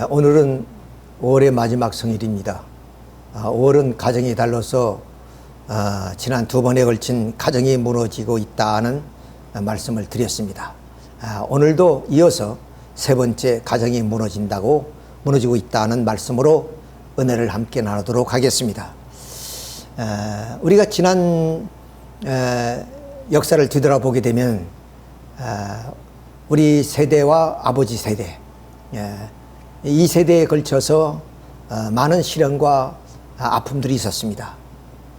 오늘은 5월의 마지막 성일입니다. 5월은 가정의 달로서 지난 2번에 걸친 가정이 무너지고 있다는 말씀을 드렸습니다. 오늘도 이어서 3번째 가정이 무너지고 있다는 말씀으로 은혜를 함께 나누도록 하겠습니다. 우리가 지난 역사를 뒤돌아보게 되면 우리 세대와 아버지 세대, 이 세대에 걸쳐서 많은 시련과 아픔들이 있었습니다.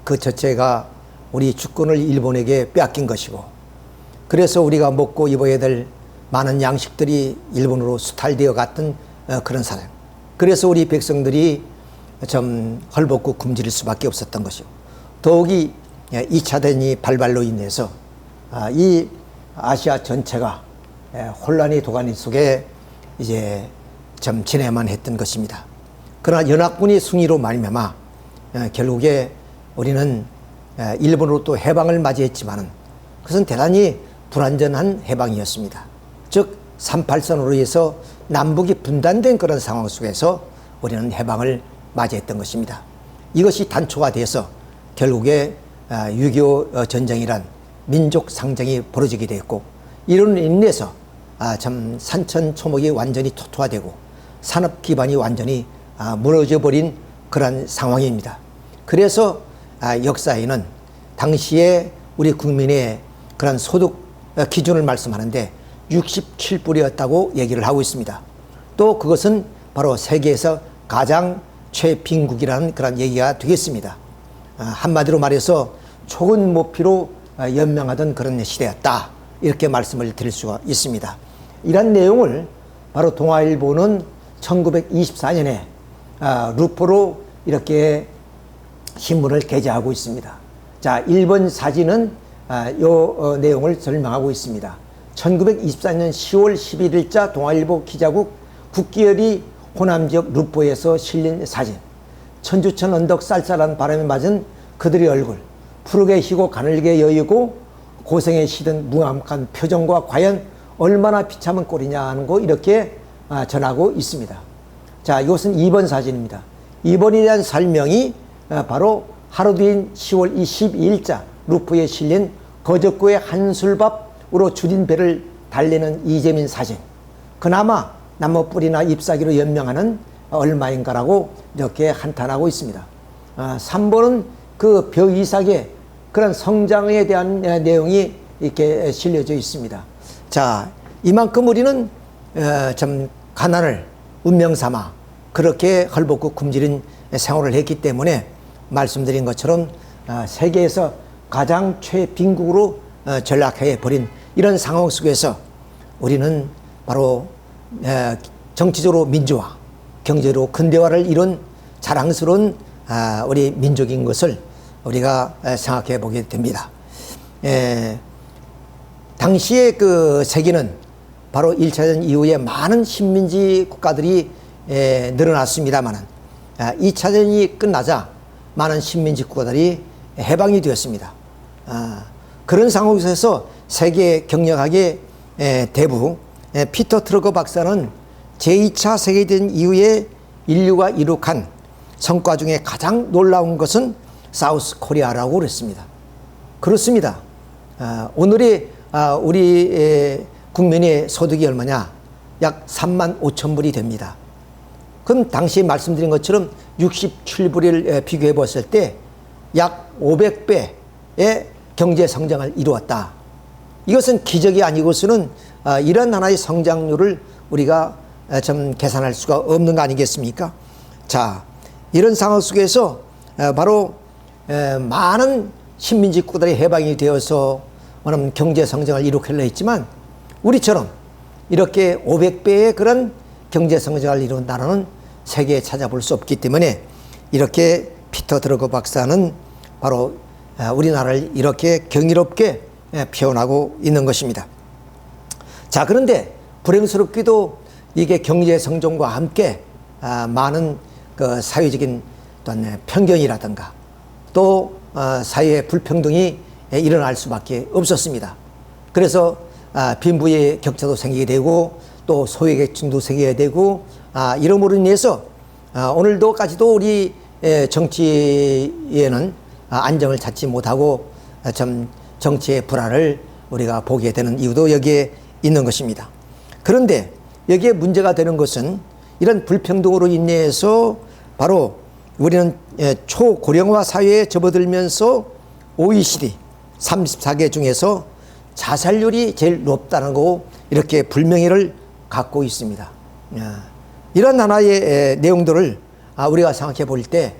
그 첫째가 우리 주권을 일본에게 빼앗긴 것이고, 그래서 우리가 먹고 입어야 될 많은 양식들이 일본으로 수탈되어 갔던 그런 사정. 그래서 우리 백성들이 좀 헐벗고 굶주릴 수밖에 없었던 것이고, 더욱이 2차 대전이 발발로 인해서 이 아시아 전체가 혼란의 도가니 속에 이제 좀 지내야만 했던 것입니다. 그러나 연합군의 승리로 말미암아 결국에 우리는 일본으로 또 해방을 맞이했지만은 그것은 대단히 불완전한 해방이었습니다. 즉 38선으로 해서 남북이 분단된 그런 상황 속에서 우리는 해방을 맞이했던 것입니다. 이것이 단초가 돼서 결국에 6.25 전쟁이란 민족 상쟁이 벌어지게 되었고, 이로 인해서 참 산천초목이 완전히 토토화되고 산업 기반이 완전히 무너져버린 그런 상황입니다. 그래서 역사에는 당시에 우리 국민의 그런 소득 기준을 말씀하는데 67불이었다고 얘기를 하고 있습니다. 또 그것은 바로 세계에서 가장 최빈국이라는 그런 얘기가 되겠습니다. 한마디로 말해서 초근 모피로 연명하던 그런 시대였다, 이렇게 말씀을 드릴 수가 있습니다. 이런 내용을 바로 동아일보는 1924년에 루포로 이렇게 신문을 게재하고 있습니다. 자, 1번 사진은 이 내용을 설명하고 있습니다. 1924년 10월 11일자 동아일보 기자국 국기열이 호남 지역 루포에서 실린 사진. 천주천 언덕 쌀쌀한 바람에 맞은 그들의 얼굴, 푸르게 희고 가늘게 여이고 고생에 시든 무함한 표정과 과연 얼마나 비참한 꼴이냐 하는 거 이렇게 전하고 있습니다. 자, 이것은 2번 사진입니다. 2번에 대한 설명이 바로 하루 뒤인 10월 22일자 루포에 실린 거적구의 한술밥으로 줄인 배를 달래는 이재민 사진. 그나마 나무뿌리나 잎사귀로 연명하는 얼마인가라고 이렇게 한탄하고 있습니다. 3번은 그 벼 이삭의 그런 성장에 대한 내용이 이렇게 실려져 있습니다. 자, 이만큼 우리는 참 가난을 운명 삼아 그렇게 헐벗고 굶주린 생활을 했기 때문에 말씀드린 것처럼 세계에서 가장 최빈국으로 전락해 버린 이런 상황 속에서 우리는 바로 정치적으로 민주화, 경제로 근대화를 이룬 자랑스러운 우리 민족인 것을 우리가 생각해 보게 됩니다. 당시의 그 세계는 바로 1차 대전 이후에 많은 식민지 국가들이 늘어났습니다만 2차 대전이 끝나자 많은 식민지 국가들이 해방이 되었습니다. 그런 상황에서 세계 경영학의 대부 피터 트러거 박사는 제2차 세계대전 이후에 인류가 이룩한 성과 중에 가장 놀라운 것은 사우스 코리아라고 그랬습니다. 그렇습니다. 오늘의 우리 국민의 소득이 얼마냐? 약 3만 5천 불이 됩니다. 그럼 당시 말씀드린 것처럼 67불을 비교해 봤을 때 약 500배의 경제 성장을 이루었다. 이것은 기적이 아니고서는 이런 하나의 성장률을 우리가 좀 계산할 수가 없는 거 아니겠습니까? 자, 이런 상황 속에서 바로 많은 식민지 국가들이 해방이 되어서 경제 성장을 이룩하려 했지만 우리처럼 이렇게 500배의 그런 경제 성장을 이룬 나라는 세계에 찾아볼 수 없기 때문에 이렇게 피터 드러거 박사는 바로 우리나라를 이렇게 경이롭게 표현하고 있는 것입니다. 자, 그런데 불행스럽게도 이게 경제 성장과 함께 많은 그 사회적인 어떤 편견이라든가 또 사회의 불평등이 일어날 수밖에 없었습니다. 그래서 빈부의 격차도 생기게 되고 또 소외계층도 생기게 되고 이러므로 인해서 오늘도까지도 우리 정치에는 안정을 찾지 못하고 좀 정치의 불안을 우리가 보게 되는 이유도 여기에 있는 것입니다. 그런데 여기에 문제가 되는 것은 이런 불평등으로 인해서 바로 우리는 초고령화 사회에 접어들면서 OECD 34개 중에서 자살률이 제일 높다는 거 이렇게 불명예를 갖고 있습니다. 이런 하나의 내용들을 우리가 생각해 볼 때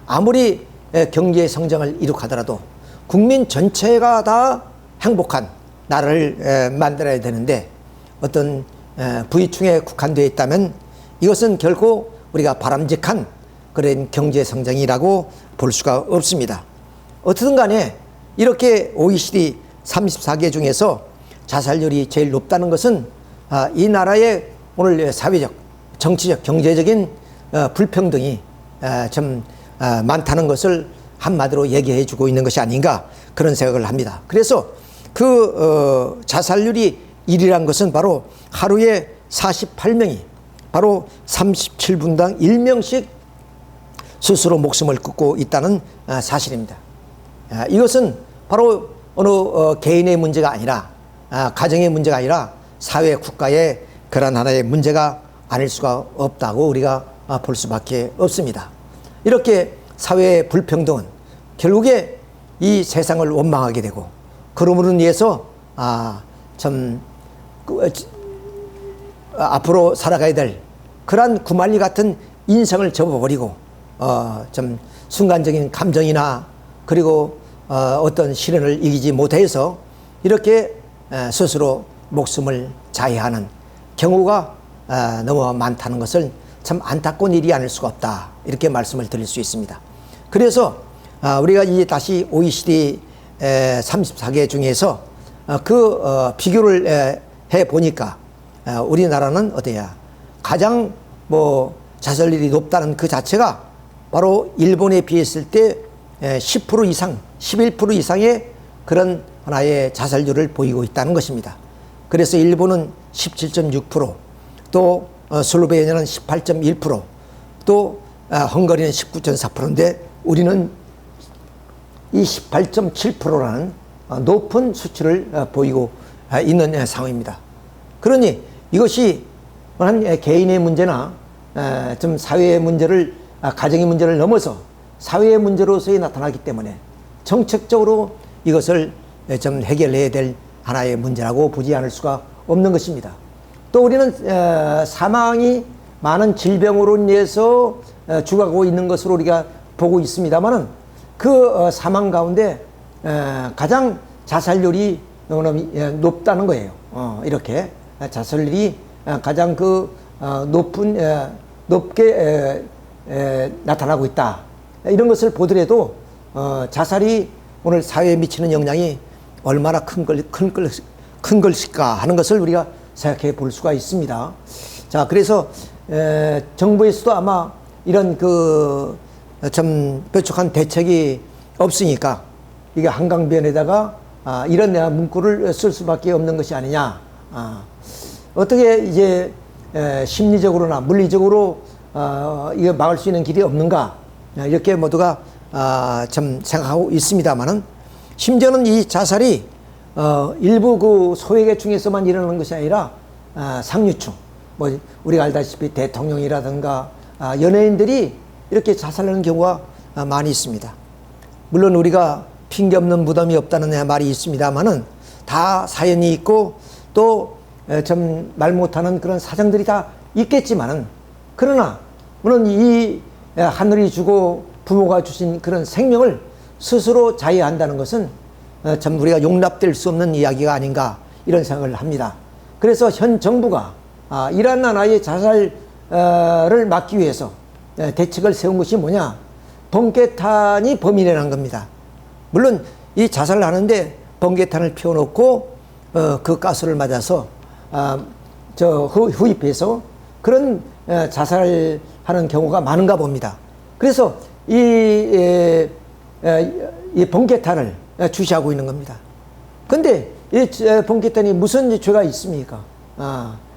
아무리 경제 성장을 이룩하더라도 국민 전체가 다 행복한 나라를 만들어야 되는데 어떤 부유층에 국한되어 있다면 이것은 결코 우리가 바람직한 그런 경제 성장이라고 볼 수가 없습니다. 어떻든 간에 이렇게 OECD 34개 중에서 자살률이 제일 높다는 것은 이 나라의 오늘 사회적, 정치적, 경제적인 불평등이 좀 많다는 것을 한마디로 얘기해 주고 있는 것이 아닌가 그런 생각을 합니다. 그래서 그 자살률이 1이란 것은 바로 하루에 48명이 바로 37분당 1명씩 스스로 목숨을 끊고 있다는 사실입니다. 이것은 바로 어느 개인의 문제가 아니라 가정의 문제가 아니라 사회 국가의 그런 하나의 문제가 아닐 수가 없다고 우리가 볼 수밖에 없습니다. 이렇게 사회의 불평등은 결국에 이 세상을 원망하게 되고 그러므로 인해서 참 앞으로 살아가야 될 그러한 구말리 같은 인생을 접어버리고 좀 순간적인 감정이나 그리고 어떤 시련을 이기지 못해서 이렇게 스스로 목숨을 자해하는 경우가 너무 많다는 것을 참 안타까운 일이 아닐 수가 없다 이렇게 말씀을 드릴 수 있습니다. 그래서 우리가 이 다시 OECD 34개 중에서 그 비교를 해 보니까 우리나라는 어때야 가장 자살률이 높다는 그 자체가 바로 일본에 비했을 때 10% 이상, 11% 이상의 그런 하나의 자살률을 보이고 있다는 것입니다. 그래서 일본은 17.6%, 또 슬로베니아는 18.1%, 또 헝가리는 19.4%인데 우리는 이 18.7%라는 높은 수치를 보이고 있는 상황입니다. 그러니 이것이 한 개인의 문제나 좀 사회의 문제를 가정의 문제를 넘어서 사회의 문제로서의 나타나기 때문에 정책적으로 이것을 좀 해결해야 될 하나의 문제라고 보지 않을 수가 없는 것입니다. 또 우리는 사망이 많은 질병으로 인해서 죽어가고 있는 것으로 우리가 보고 있습니다만은 그 사망 가운데 가장 자살률이 너무너무 높다는 거예요. 이렇게 자살률이 가장 높게 나타나고 있다. 이런 것을 보더라도 자살이 오늘 사회에 미치는 영향이 얼마나 큰 것일까 하는 것을 우리가 생각해 볼 수가 있습니다. 자, 그래서 정부에서도 아마 이런 좀 뾰족한 대책이 없으니까 이게 한강변에다가 이런 문구를 쓸 수밖에 없는 것이 아니냐. 어떻게 이제 심리적으로나 물리적으로 이거 막을 수 있는 길이 없는가 이렇게 모두가 좀 생각하고 있습니다만은 심지어는 이 자살이 일부 그 소외계층에서만 일어나는 것이 아니라 상류층 우리가 알다시피 대통령이라든가 연예인들이 이렇게 자살하는 경우가 많이 있습니다. 물론 우리가 핑계 없는 무덤이 없다는 말이 있습니다만은 다 사연이 있고 또 좀 말 못하는 그런 사정들이 다 있겠지만은 그러나 물론 이 하늘이 주고 부모가 주신 그런 생명을 스스로 자해한다는 것은 참 우리가 용납될 수 없는 이야기가 아닌가 이런 생각을 합니다. 그래서 현 정부가 이러한 하나의 자살을 막기 위해서 대책을 세운 것이 뭐냐? 번개탄이 범인이라는 겁니다. 물론 이 자살을 하는데 번개탄을 피워놓고 그 가스를 맞아서 후입해서 그런 자살하는 경우가 많은가 봅니다. 그래서 이 번개탄을 주시하고 있는 겁니다. 근데 이 번개탄이 무슨 죄가 있습니까?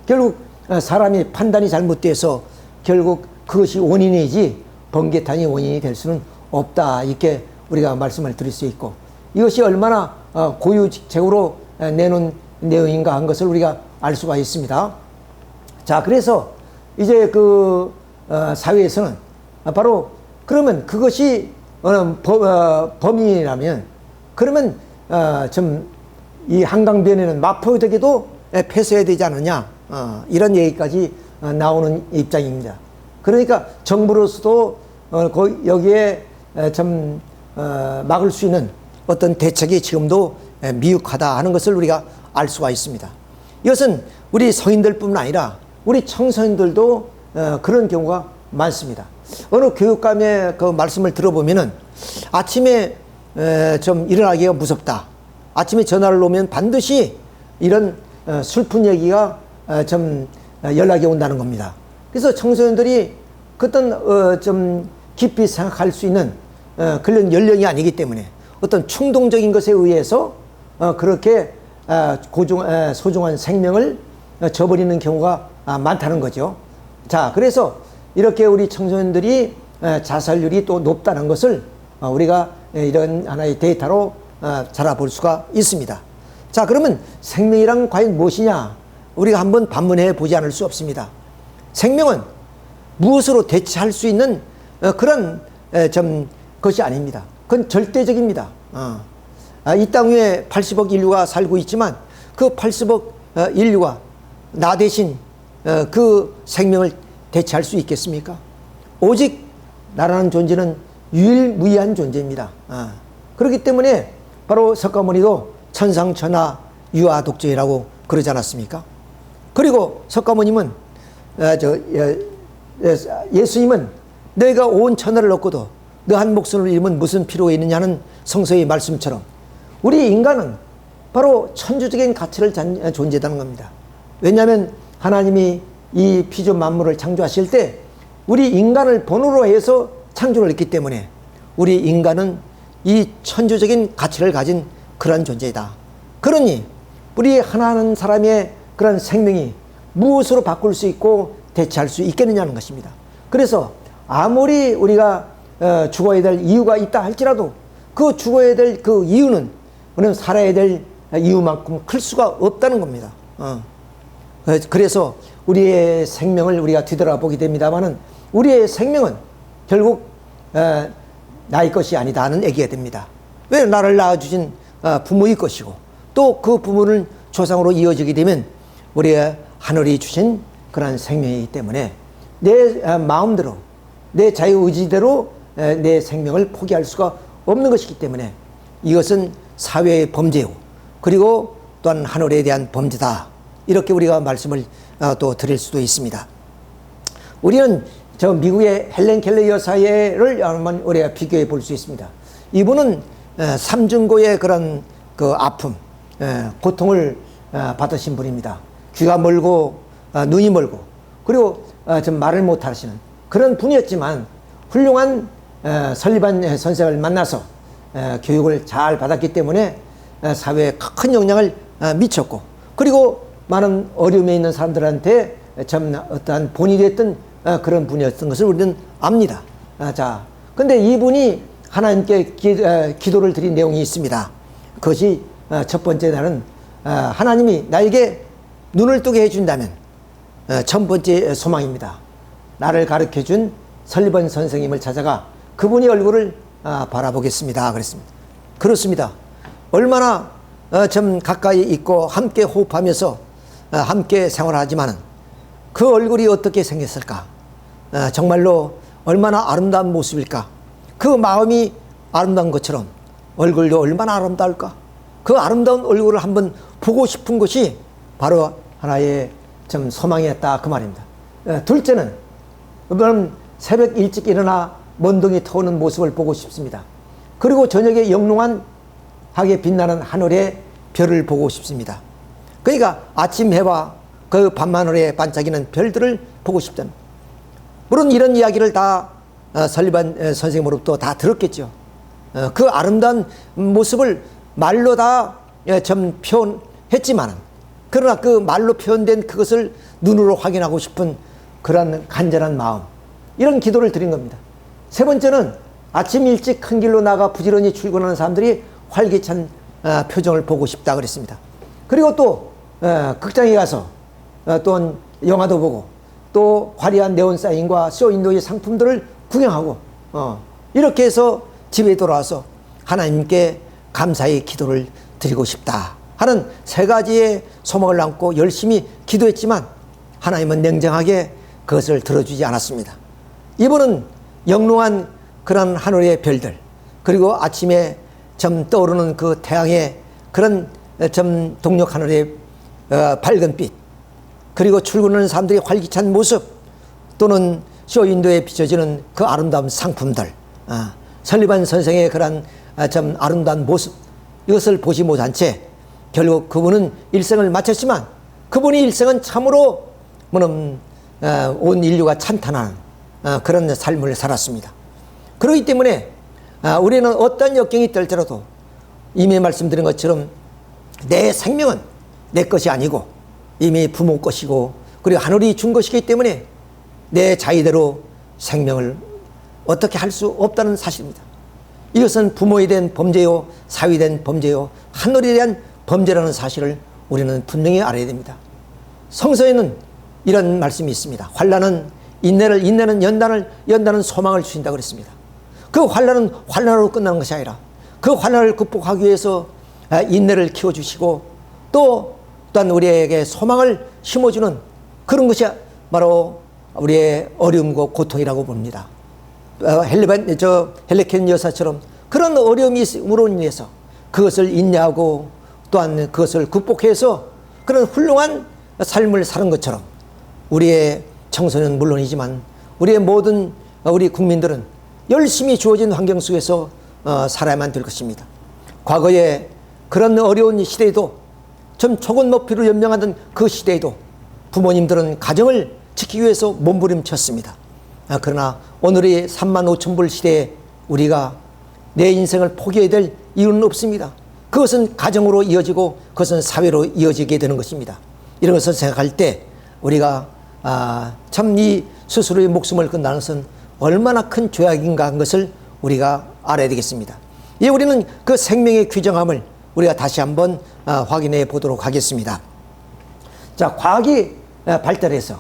결국 사람이 판단이 잘못돼서 결국 그것이 원인이지 번개탄이 원인이 될 수는 없다. 이렇게 우리가 말씀을 드릴 수 있고, 이것이 얼마나 고유직책으로 내놓은 내용인가 한 것을 우리가 알 수가 있습니다. 자, 그래서 이제 그 사회에서는 바로 그러면 그것이 범인이라면 그러면 좀 이 한강변에는 마포대교도 폐쇄해야 되지 않느냐, 이런 얘기까지 나오는 입장입니다. 그러니까 정부로서도 여기에 좀 막을 수 있는 어떤 대책이 지금도 미흡하다 하는 것을 우리가 알 수가 있습니다. 이것은 우리 성인들뿐만 아니라 우리 청소년들도 그런 경우가 많습니다. 어느 교육감의 그 말씀을 들어보면은 아침에 좀 일어나기가 무섭다. 아침에 전화를 놓으면 반드시 이런 슬픈 얘기가 좀 연락이 온다는 겁니다. 그래서 청소년들이 어떤 좀 깊이 생각할 수 있는 그런 연령이 아니기 때문에 어떤 충동적인 것에 의해서 그렇게 소중한 생명을 저버리는 경우가 많다는 거죠. 자, 그래서 이렇게 우리 청소년들이 자살률이 또 높다는 것을 우리가 이런 하나의 데이터로 잘 알아볼 수가 있습니다. 자, 그러면 생명이란 과연 무엇이냐? 우리가 한번 반문해 보지 않을 수 없습니다. 생명은 무엇으로 대체할 수 있는 그런 것이 아닙니다. 그건 절대적입니다. 이 땅 위에 80억 인류가 살고 있지만 그 80억 인류가 나 대신 그 생명을 대체할 수 있겠습니까? 오직 나라는 존재는 유일무이한 존재입니다. 그렇기 때문에 바로 석가모니도 천상천하 유아독존이라고 그러지 않았습니까? 그리고 석가모님은 예수님은 너희가 온 천하를 얻고도 너 한 목숨을 잃으면 무슨 필요가 있느냐는 성서의 말씀처럼 우리 인간은 바로 천주적인 가치를 존재하는 겁니다. 왜냐하면 하나님이 이 피조 만물을 창조하실 때 우리 인간을 본으로 해서 창조를 했기 때문에 우리 인간은 이 천주적인 가치를 가진 그런 존재이다. 그러니 우리 하나는 사람의 그런 생명이 무엇으로 바꿀 수 있고 대체할 수 있겠느냐는 것입니다. 그래서 아무리 우리가 죽어야 될 이유가 있다 할지라도 그 죽어야 될 그 이유는 우리는 살아야 될 이유만큼 클 수가 없다는 겁니다. 그래서 우리의 생명을 우리가 뒤돌아보게 됩니다만은 우리의 생명은 결국 나의 것이 아니다 하는 얘기가 됩니다. 왜? 나를 낳아주신 부모의 것이고 또 그 부모는 조상으로 이어지게 되면 우리의 하늘이 주신 그런 생명이기 때문에 내 마음대로 내 자유의지대로 내 생명을 포기할 수가 없는 것이기 때문에 이것은 사회의 범죄요 그리고 또한 하늘에 대한 범죄다, 이렇게 우리가 말씀을 또 드릴 수도 있습니다. 우리는 저 미국의 헬렌 켈러 여사를 한번 우리가 비교해 볼 수 있습니다. 이분은 삼중고의 그런 그 아픔, 고통을 받으신 분입니다. 귀가 멀고 눈이 멀고 그리고 좀 말을 못 하시는 그런 분이었지만 훌륭한 설리반 선생을 만나서 교육을 잘 받았기 때문에 사회에 큰 영향을 미쳤고 그리고 많은 어려움에 있는 사람들한테 참 어떠한 본이 됐던 그런 분이었던 것을 우리는 압니다. 자, 근데 이분이 하나님께 기도를 드린 내용이 있습니다. 그것이 첫 번째 나는 하나님이 나에게 눈을 뜨게 해준다면 첫 번째 소망입니다. 나를 가르쳐준 설리번 선생님을 찾아가 그분의 얼굴을 바라보겠습니다. 그랬습니다. 그렇습니다. 얼마나 좀 가까이 있고 함께 호흡하면서 함께 생활하지만 그 얼굴이 어떻게 생겼을까? 정말로 얼마나 아름다운 모습일까? 그 마음이 아름다운 것처럼 얼굴도 얼마나 아름다울까? 그 아름다운 얼굴을 한번 보고 싶은 것이 바로 하나의 좀 소망이었다, 그 말입니다. 둘째는 새벽 일찍 일어나 먼동이 터오는 모습을 보고 싶습니다. 그리고 저녁에 영롱하게 빛나는 하늘의 별을 보고 싶습니다. 그러니까 아침 해와 그 밤하늘에 반짝이는 별들을 보고 싶다는, 물론 이런 이야기를 다 설리반 선생님으로부터 다 들었겠죠. 그 아름다운 모습을 말로 다 좀 표현했지만 그러나 그 말로 표현된 그것을 눈으로 확인하고 싶은 그러한 간절한 마음, 이런 기도를 드린 겁니다. 세 번째는 아침 일찍 큰 길로 나가 부지런히 출근하는 사람들이 활기찬 표정을 보고 싶다 그랬습니다. 그리고 또 극장에 가서 또한 영화도 보고 또 화려한 네온사인과 쇼윈도의 상품들을 구경하고 이렇게 해서 집에 돌아와서 하나님께 감사의 기도를 드리고 싶다 하는 세 가지의 소망을 안고 열심히 기도했지만 하나님은 냉정하게 그것을 들어주지 않았습니다. 이분은 영롱한 그런 하늘의 별들, 그리고 아침에 점 떠오르는 그 태양의 그런 점 동력 하늘의 밝은 빛, 그리고 출근하는 사람들의 활기찬 모습, 또는 쇼윈도에 비춰지는 그 아름다운 상품들, 설리반 선생의 그런 참 아름다운 모습, 이것을 보지 못한 채 결국 그분은 일생을 마쳤지만 그분의 일생은 참으로 온 인류가 찬탄한 그런 삶을 살았습니다. 그렇기 때문에 우리는 어떤 역경이 있더라도 이미 말씀드린 것처럼 내 생명은 내 것이 아니고 이미 부모 것이고 그리고 하늘이 준 것이기 때문에 내 자의대로 생명을 어떻게 할 수 없다는 사실입니다. 이것은 부모에 대한 범죄요, 사위에 대한 범죄요, 하늘에 대한 범죄라는 사실을 우리는 분명히 알아야 됩니다. 성서에는 이런 말씀이 있습니다. 환난은 인내를, 인내는 연단을, 연단은 소망을 주신다고 그랬습니다. 그 환난은 환난으로 끝나는 것이 아니라 그 환난을 극복하기 위해서 인내를 키워주시고 또한 우리에게 소망을 심어주는 그런 것이 바로 우리의 어려움과 고통이라고 봅니다. 헬레켄 여사처럼 그런 어려움이 있음으로 인해서 그것을 인내하고 또한 그것을 극복해서 그런 훌륭한 삶을 사는 것처럼 우리의 청소년 물론이지만 우리의 모든 우리 국민들은 열심히 주어진 환경 속에서 살아야만 될 것입니다. 과거에 그런 어려운 시대에도 좀 조금 높이로 연명하던 그 시대에도 부모님들은 가정을 지키기 위해서 몸부림쳤습니다. 그러나 오늘의 35,000불 시대에 우리가 내 인생을 포기해야 될 이유는 없습니다. 그것은 가정으로 이어지고 그것은 사회로 이어지게 되는 것입니다. 이런 것을 생각할 때 우리가 참 이 스스로의 목숨을 건다는 것은 얼마나 큰 죄악인가 하는 것을 우리가 알아야 되겠습니다. 예, 우리는 그 생명의 규정함을 우리가 다시 한번 확인해 보도록 하겠습니다. 자, 과학이 발달해서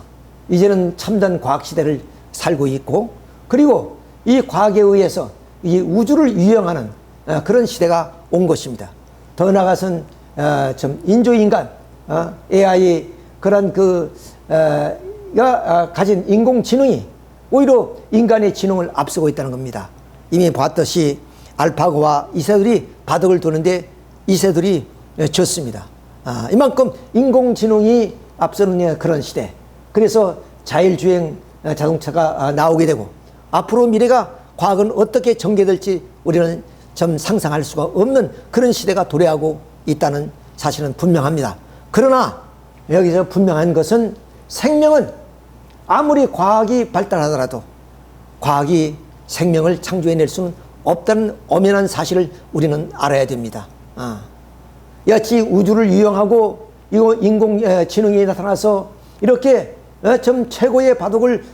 이제는 첨단 과학 시대를 살고 있고 그리고 이 과학에 의해서 이 우주를 유영하는 그런 시대가 온 것입니다. 더 나아가서는 좀 인조인간 AI 그런 가 가진 인공지능이 오히려 인간의 지능을 앞서고 있다는 겁니다. 이미 봤듯이 알파고와 이세돌이 바둑을 두는데 이세돌이 졌습니다. 이만큼 인공지능이 앞서는 그런 시대. 그래서 자율주행 자동차가 나오게 되고 앞으로 미래가 과학은 어떻게 전개될지 우리는 좀 상상할 수가 없는 그런 시대가 도래하고 있다는 사실은 분명합니다. 그러나 여기서 분명한 것은 생명은 아무리 과학이 발달하더라도 과학이 생명을 창조해낼 수는 없다는 엄연한 사실을 우리는 알아야 됩니다. 여치 우주를 유영하고 인공지능이 나타나서 이렇게 좀 최고의 바둑을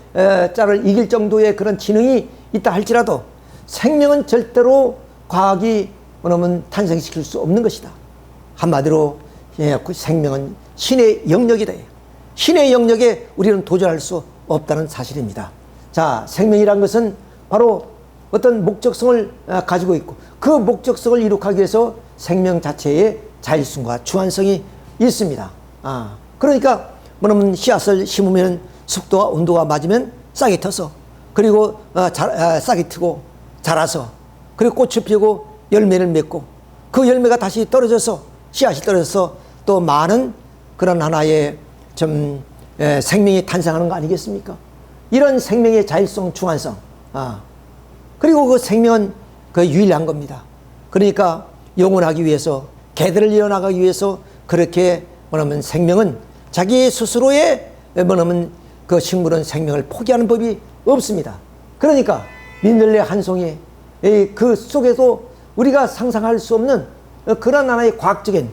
짝을 이길 정도의 그런 지능이 있다 할지라도 생명은 절대로 과학이 탄생시킬 수 없는 것이다. 한마디로 그 생명은 신의 영역이다. 신의 영역에 우리는 도전할 수 없다는 사실입니다. 자, 생명이란 것은 바로 어떤 목적성을 가지고 있고 그 목적성을 이룩하기 위해서 생명 자체의 자율성과 주관성이 있습니다. 그러니까 씨앗을 심으면 습도와 온도가 맞으면 싹이 터서 그리고 싹이 트고 자라서 그리고 꽃이 피고 열매를 맺고 그 열매가 다시 떨어져서 씨앗이 떨어져서 또 많은 그런 하나의 좀 생명이 탄생하는 거 아니겠습니까? 이런 생명의 자율성, 중환성, 그리고 그 생명은 그 유일한 겁니다. 그러니까 영원하기 위해서 개들을 이어나가기 위해서 그렇게 생명은 자기 스스로의 그 식물은 생명을 포기하는 법이 없습니다. 그러니까 민들레 한 송이 그 속에도 우리가 상상할 수 없는 그런 하나의 과학적인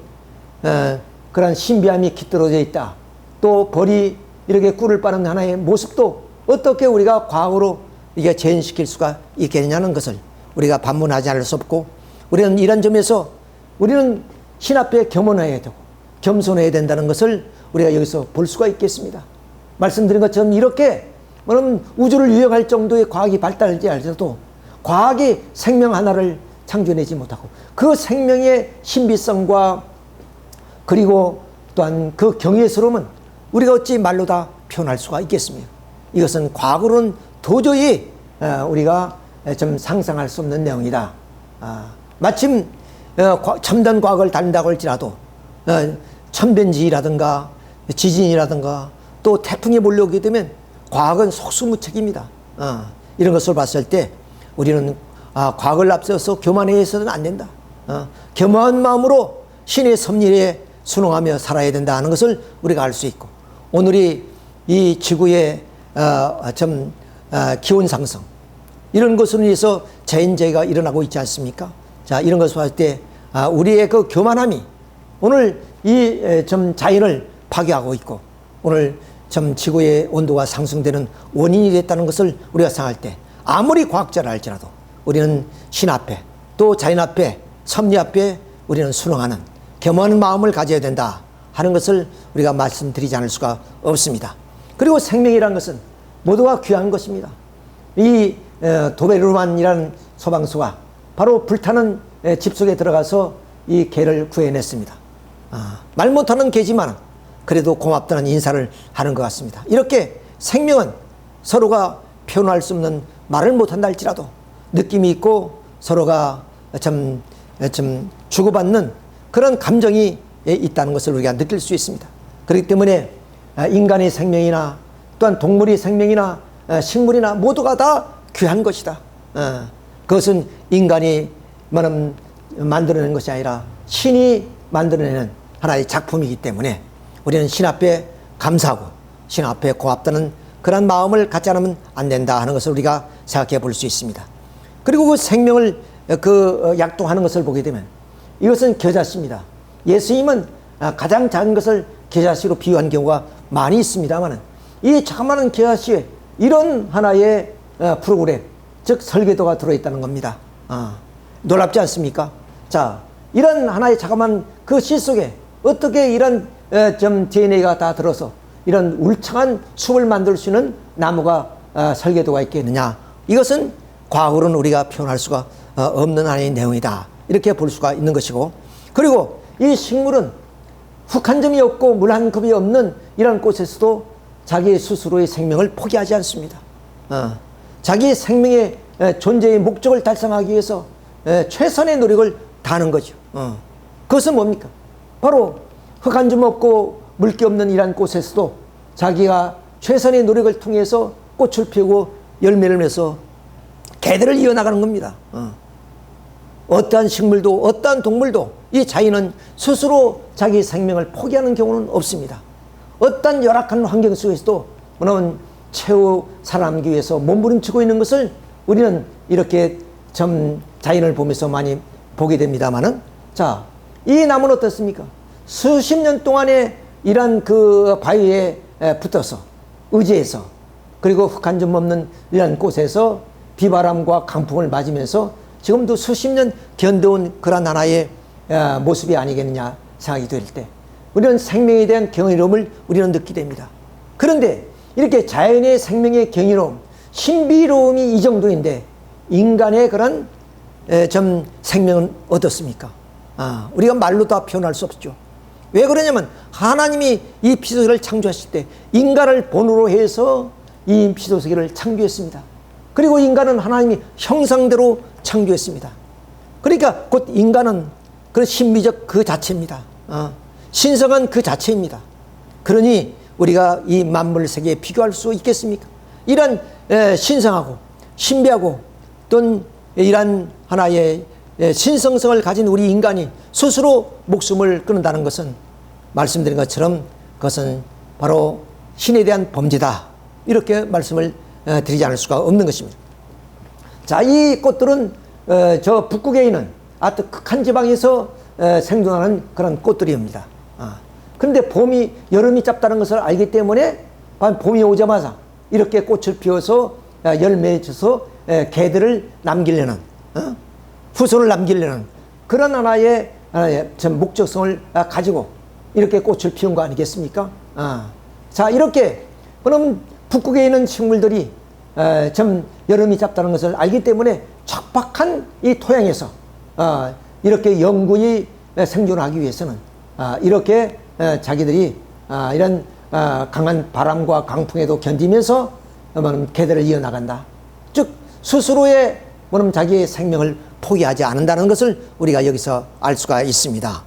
그런 신비함이 깃들어져 있다. 또 벌이 이렇게 꿀을 빠는 하나의 모습도 어떻게 우리가 과학으로 이게 재현시킬 수가 있겠느냐는 것을 우리가 반문하지 않을 수 없고, 우리는 이런 점에서 우리는 신 앞에 겸손해야 되고 겸손해야 된다는 것을 우리가 여기서 볼 수가 있겠습니다. 말씀드린 것처럼 이렇게 우주를 유영할 정도의 과학이 발달하지 않아도 과학이 생명 하나를 창조해내지 못하고 그 생명의 신비성과 그리고 또한 그 경이스러움은 우리가 어찌 말로 다 표현할 수가 있겠습니까? 이것은 과학으로는 도저히 우리가 좀 상상할 수 없는 내용이다. 마침 첨단 과학을 다룬다고 할지라도 천변지라든가 지진이라든가 또 태풍이 몰려오게 되면 과학은 속수무책입니다. 이런 것을 봤을 때 우리는 과학을 앞세워서 교만해서는 안 된다. 겸허한 마음으로 신의 섭리에 순응하며 살아야 된다 하는 것을 우리가 알 수 있고, 오늘이 이 지구의 기온 상승 이런 것으로 인해서 자연재해가 일어나고 있지 않습니까? 자, 이런 것을 봤을 때 우리의 그 교만함이 오늘 이 자연을 파괴하고 있고 오늘 지구의 온도가 상승되는 원인이 됐다는 것을 우리가 생각할 때 아무리 과학자라 할지라도 우리는 신 앞에 또 자연 앞에 섭리 앞에 우리는 순응하는 겸허한 마음을 가져야 된다 하는 것을 우리가 말씀드리지 않을 수가 없습니다. 그리고 생명이라는 것은 모두가 귀한 것입니다. 이 도베르만이라는 소방수가 바로 불타는 집 속에 들어가서 이 개를 구해냈습니다. 말 못하는 개지만 그래도 고맙다는 인사를 하는 것 같습니다. 이렇게 생명은 서로가 표현할 수 없는, 말을 못한다 할지라도 느낌이 있고 서로가 주고받는 그런 감정이 있다는 것을 우리가 느낄 수 있습니다. 그렇기 때문에 인간의 생명이나 또한 동물의 생명이나 식물이나 모두가 다 귀한 것이다. 그것은 인간이 만들어낸 것이 아니라 신이 만들어내는 하나의 작품이기 때문에 우리는 신 앞에 감사하고 신 앞에 고맙다는 그런 마음을 갖지 않으면 안 된다 하는 것을 우리가 생각해 볼 수 있습니다. 그리고 그 생명을 약동하는 것을 보게 되면 이것은 겨자씨입니다. 예수님은 가장 작은 것을 겨자씨로 비유한 경우가 많이 있습니다만 이 자그마한 겨자씨에 이런 하나의 프로그램, 즉 설계도가 들어있다는 겁니다. 놀랍지 않습니까? 자, 이런 하나의 자그마한 그 씨 속에 어떻게 이런 DNA가 다 들어서 이런 울창한 숲을 만들 수 있는 나무가 설계도가 있겠느냐? 이것은 과학으로는 우리가 표현할 수가 없는 하나의 내용이다. 이렇게 볼 수가 있는 것이고, 그리고 이 식물은 흙 한 점이 없고 물 한 컵이 없는 이런 곳에서도 자기 스스로의 생명을 포기하지 않습니다. 자기 생명의 존재의 목적을 달성하기 위해서 최선의 노력을 다하는 거죠. 그것은 뭡니까? 바로 흙 한 점 없고 물기 없는 이러한 곳에서도 자기가 최선의 노력을 통해서 꽃을 피우고 열매를 맺어서 개들을 이어나가는 겁니다. 어떠한 식물도 어떠한 동물도 이 자연은 스스로 자기 생명을 포기하는 경우는 없습니다. 어떠한 열악한 환경 속에서도 최후 살아남기 위해서 몸부림치고 있는 것을 우리는 이렇게 자연을 보면서 많이 보게 됩니다만은, 자, 이 나무는 어떻습니까? 수십 년 동안에 이런 그 바위에 붙어서 의지해서 그리고 흙 한 점 없는 이런 곳에서 비바람과 강풍을 맞으면서 지금도 수십 년 견뎌온 그런 하나의 모습이 아니겠느냐 생각이 될 때 우리는 생명에 대한 경이로움을 우리는 느끼게 됩니다. 그런데 이렇게 자연의 생명의 경이로움, 신비로움이 이 정도인데 인간의 그런 생명은 어떻습니까? 우리가 말로 다 표현할 수 없죠. 왜 그러냐면 하나님이 이 피조세계를 창조하실 때 인간을 본으로 해서 이 피조세계를 창조했습니다. 그리고 인간은 하나님이 형상대로 창조했습니다. 그러니까 곧 인간은 그 신비적 그 자체입니다. 신성한 그 자체입니다. 그러니 우리가 이 만물 세계에 비교할 수 있겠습니까? 이런 신성하고 신비하고 또는 이런 하나의 신성성을 가진 우리 인간이 스스로 목숨을 끊는다는 것은 말씀드린 것처럼 그것은 바로 신에 대한 범죄다. 이렇게 말씀을 드리지 않을 수가 없는 것입니다. 자, 이 꽃들은 저 북극에 있는 아주 극한 지방에서 생존하는 그런 꽃들입니다. 그런데 여름이 짧다는 것을 알기 때문에 봄이 오자마자 이렇게 꽃을 피워서 열매에 져서 개들을 남기려는, 후손을 남기려는 그런 하나의 목적성을 가지고 이렇게 꽃을 피운 거 아니겠습니까? 자, 이렇게 그럼 북극에 있는 식물들이 좀 여름이 잡다는 것을 알기 때문에 척박한 이 토양에서 이렇게 영구히 생존하기 위해서는 이렇게 자기들이 이런 강한 바람과 강풍에도 견디면서 계대를 이어나간다. 즉 스스로의 자기의 생명을 포기하지 않는다는 것을 우리가 여기서 알 수가 있습니다.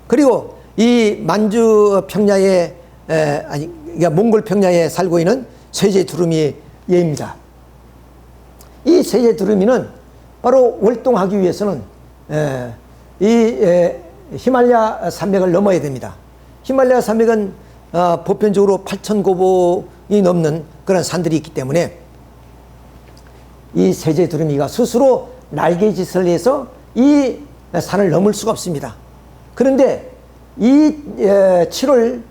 그리고 이 만주 평야에 그러니까 몽골 평야에 살고 있는 세제 두루미 얘입니다. 이 세제 두루미는 바로 월동하기 위해서는 히말라야 산맥을 넘어야 됩니다. 히말라야 산맥은 보편적으로 8,000고보이 넘는 그런 산들이 있기 때문에 이 세제 두루미가 스스로 날개짓을 해서 이 산을 넘을 수가 없습니다. 그런데 이 7월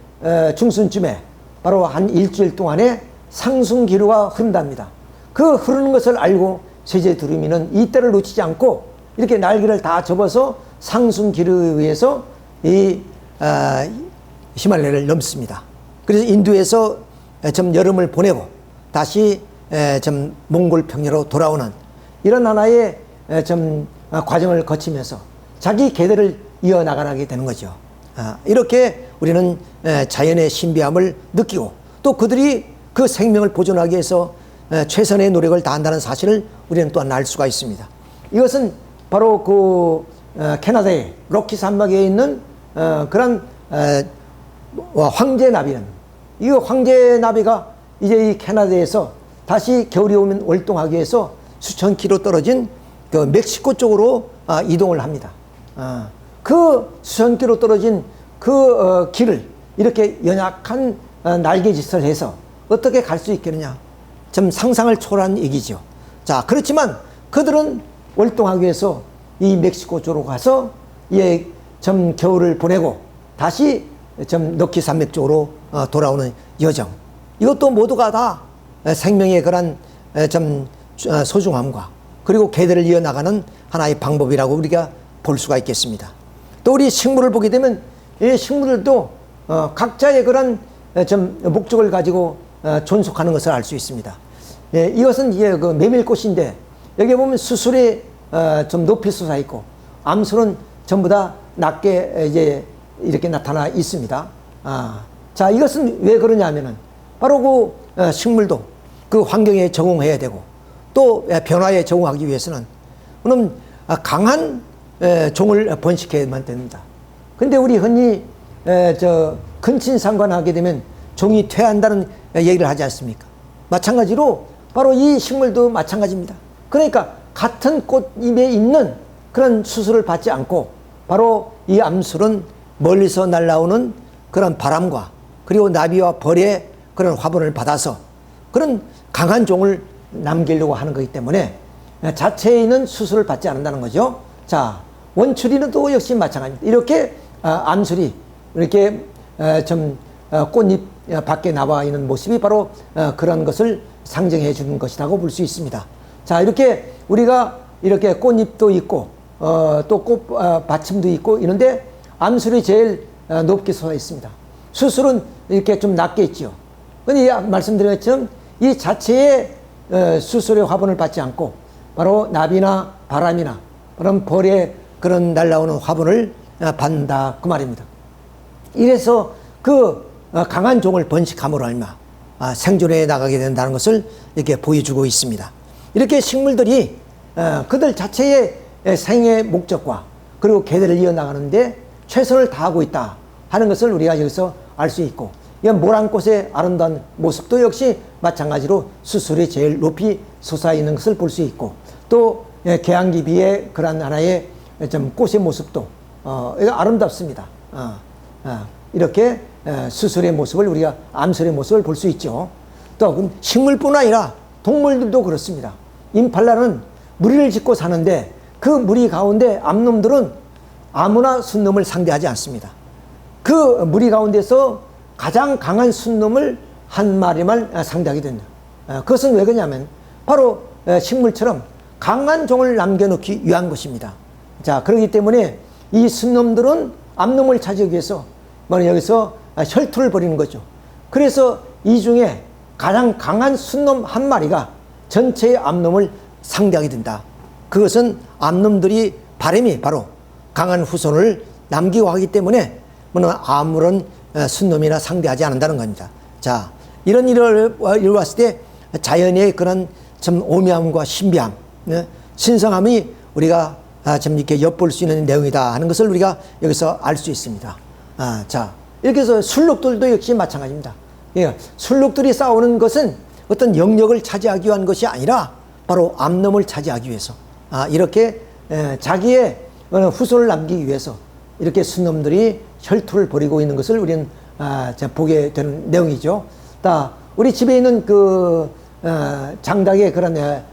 중순쯤에 바로 한 일주일 동안에 상승기류가 흐른답니다. 그 흐르는 것을 알고 세제 두루미는 이 때를 놓치지 않고 이렇게 날개를 다 접어서 상승기류에 의해서 이 히말라야를 넘습니다. 그래서 인도에서 좀 여름을 보내고 다시 좀 몽골 평야로 돌아오는 이런 하나의 좀 과정을 거치면서 자기 계대를 이어나가게 되는 거죠. 이렇게 우리는 자연의 신비함을 느끼고 또 그들이 그 생명을 보존하기 위해서 최선의 노력을 다한다는 사실을 우리는 또한 알 수가 있습니다. 이것은 바로 그 캐나다의 로키 산맥에 있는 그런 황제나비는 이 황제나비가 이제 이 캐나다에서 다시 겨울이 오면 월동하기 위해서 수천 킬로 떨어진 그 멕시코 쪽으로 이동을 합니다. 그 수천 킬로 떨어진 그 길을 이렇게 연약한 날개짓을 해서 어떻게 갈 수 있겠느냐. 좀 상상을 초월한 얘기죠. 자, 그렇지만 그들은 월동하기 위해서 이 멕시코 쪽으로 가서 좀 겨울을 보내고 다시 좀 너키 산맥 쪽으로 돌아오는 여정. 이것도 모두가 다 생명의 그런 좀 소중함과 그리고 계대를 이어나가는 하나의 방법이라고 우리가 볼 수가 있겠습니다. 또 우리 식물을 보게 되면 이 식물들도 각자의 그런 좀 목적을 가지고 존속하는 것을 알 수 있습니다. 이것은 이제 그 메밀꽃인데 여기 보면 수술이 좀 높이 솟아 있고 암술은 전부 다 낮게 이제 이렇게 나타나 있습니다. 자, 이것은 왜 그러냐면은 바로 그 식물도 그 환경에 적응해야 되고 또 변화에 적응하기 위해서는 그럼 강한 종을 번식해야만 됩니다. 근데 우리 흔히 근친상간하게 되면 종이 퇴한다는 얘기를 하지 않습니까? 마찬가지로 바로 이 식물도 마찬가지입니다. 그러니까 같은 꽃잎에 있는 그런 수술을 받지 않고 바로 이 암술은 멀리서 날아오는 그런 바람과 그리고 나비와 벌의 그런 화분을 받아서 그런 강한 종을 남기려고 하는 거기 때문에 자체에 있는 수술을 받지 않는다는 거죠. 자, 원추리는 또 역시 마찬가지입니다. 이렇게 암술이 이렇게 좀 꽃잎 밖에 나와 있는 모습이 바로 그런 것을 상징해 주는 것이라고 볼 수 있습니다. 자, 이렇게 우리가 이렇게 꽃잎도 있고 또 꽃 받침도 있고 있는데 암술이 제일 높게 솟아 있습니다. 수술은 이렇게 좀 낮게 있죠. 근데 말씀드린 것처럼 이 자체의 수술의 화분을 받지 않고 바로 나비나 바람이나 그런 벌의 그런 날라오는 화분을 받는다 그 말입니다. 이래서 그 강한 종을 번식함으로 알마 생존해 나가게 된다는 것을 이렇게 보여주고 있습니다. 이렇게 식물들이 그들 자체의 생의 목적과 그리고 계대를 이어나가는데 최선을 다하고 있다 하는 것을 우리가 여기서 알 수 있고, 이 모란꽃의 아름다운 모습도 역시 마찬가지로 수술이 제일 높이 솟아있는 것을 볼 수 있고, 또 개항기비의 그런 하나의 좀 꽃의 모습도 아름답습니다. 이렇게 수술의 모습을 우리가 암술의 모습을 볼 수 있죠. 또 식물뿐 아니라 동물들도 그렇습니다. 임팔라는 무리를 짓고 사는데 그 무리 가운데 암놈들은 아무나 순놈을 상대하지 않습니다. 그 무리 가운데서 가장 강한 순놈을 한 마리만 상대하게 된다. 그것은 왜 그러냐면 바로 식물처럼 강한 종을 남겨놓기 위한 것입니다. 자, 그렇기 때문에 이 순놈들은 암놈을 차지하기 위해서 여기서 혈투를 벌이는 거죠. 그래서 이 중에 가장 강한 순놈 한 마리가 전체의 암놈을 상대하게 된다. 그것은 암놈들이 바람이 바로 강한 후손을 남기고 하기 때문에 아무런 순놈이나 상대하지 않는다는 겁니다. 자, 이런 일을 봤을 때 자연의 그런 참 오묘함과 신비함, 신성함이 우리가 좀 이렇게 엿볼 수 있는 내용이다 하는 것을 우리가 여기서 알 수 있습니다. 자, 이렇게 해서 술록들도 역시 마찬가지입니다. 술록들이 싸우는 것은 어떤 영역을 차지하기 위한 것이 아니라 바로 암놈을 차지하기 위해서 이렇게 자기의 후손을 남기기 위해서 이렇게 순놈들이 혈투를 벌이고 있는 것을 우리는 보게 되는 내용이죠. 우리 집에 있는 그 장닭의 그런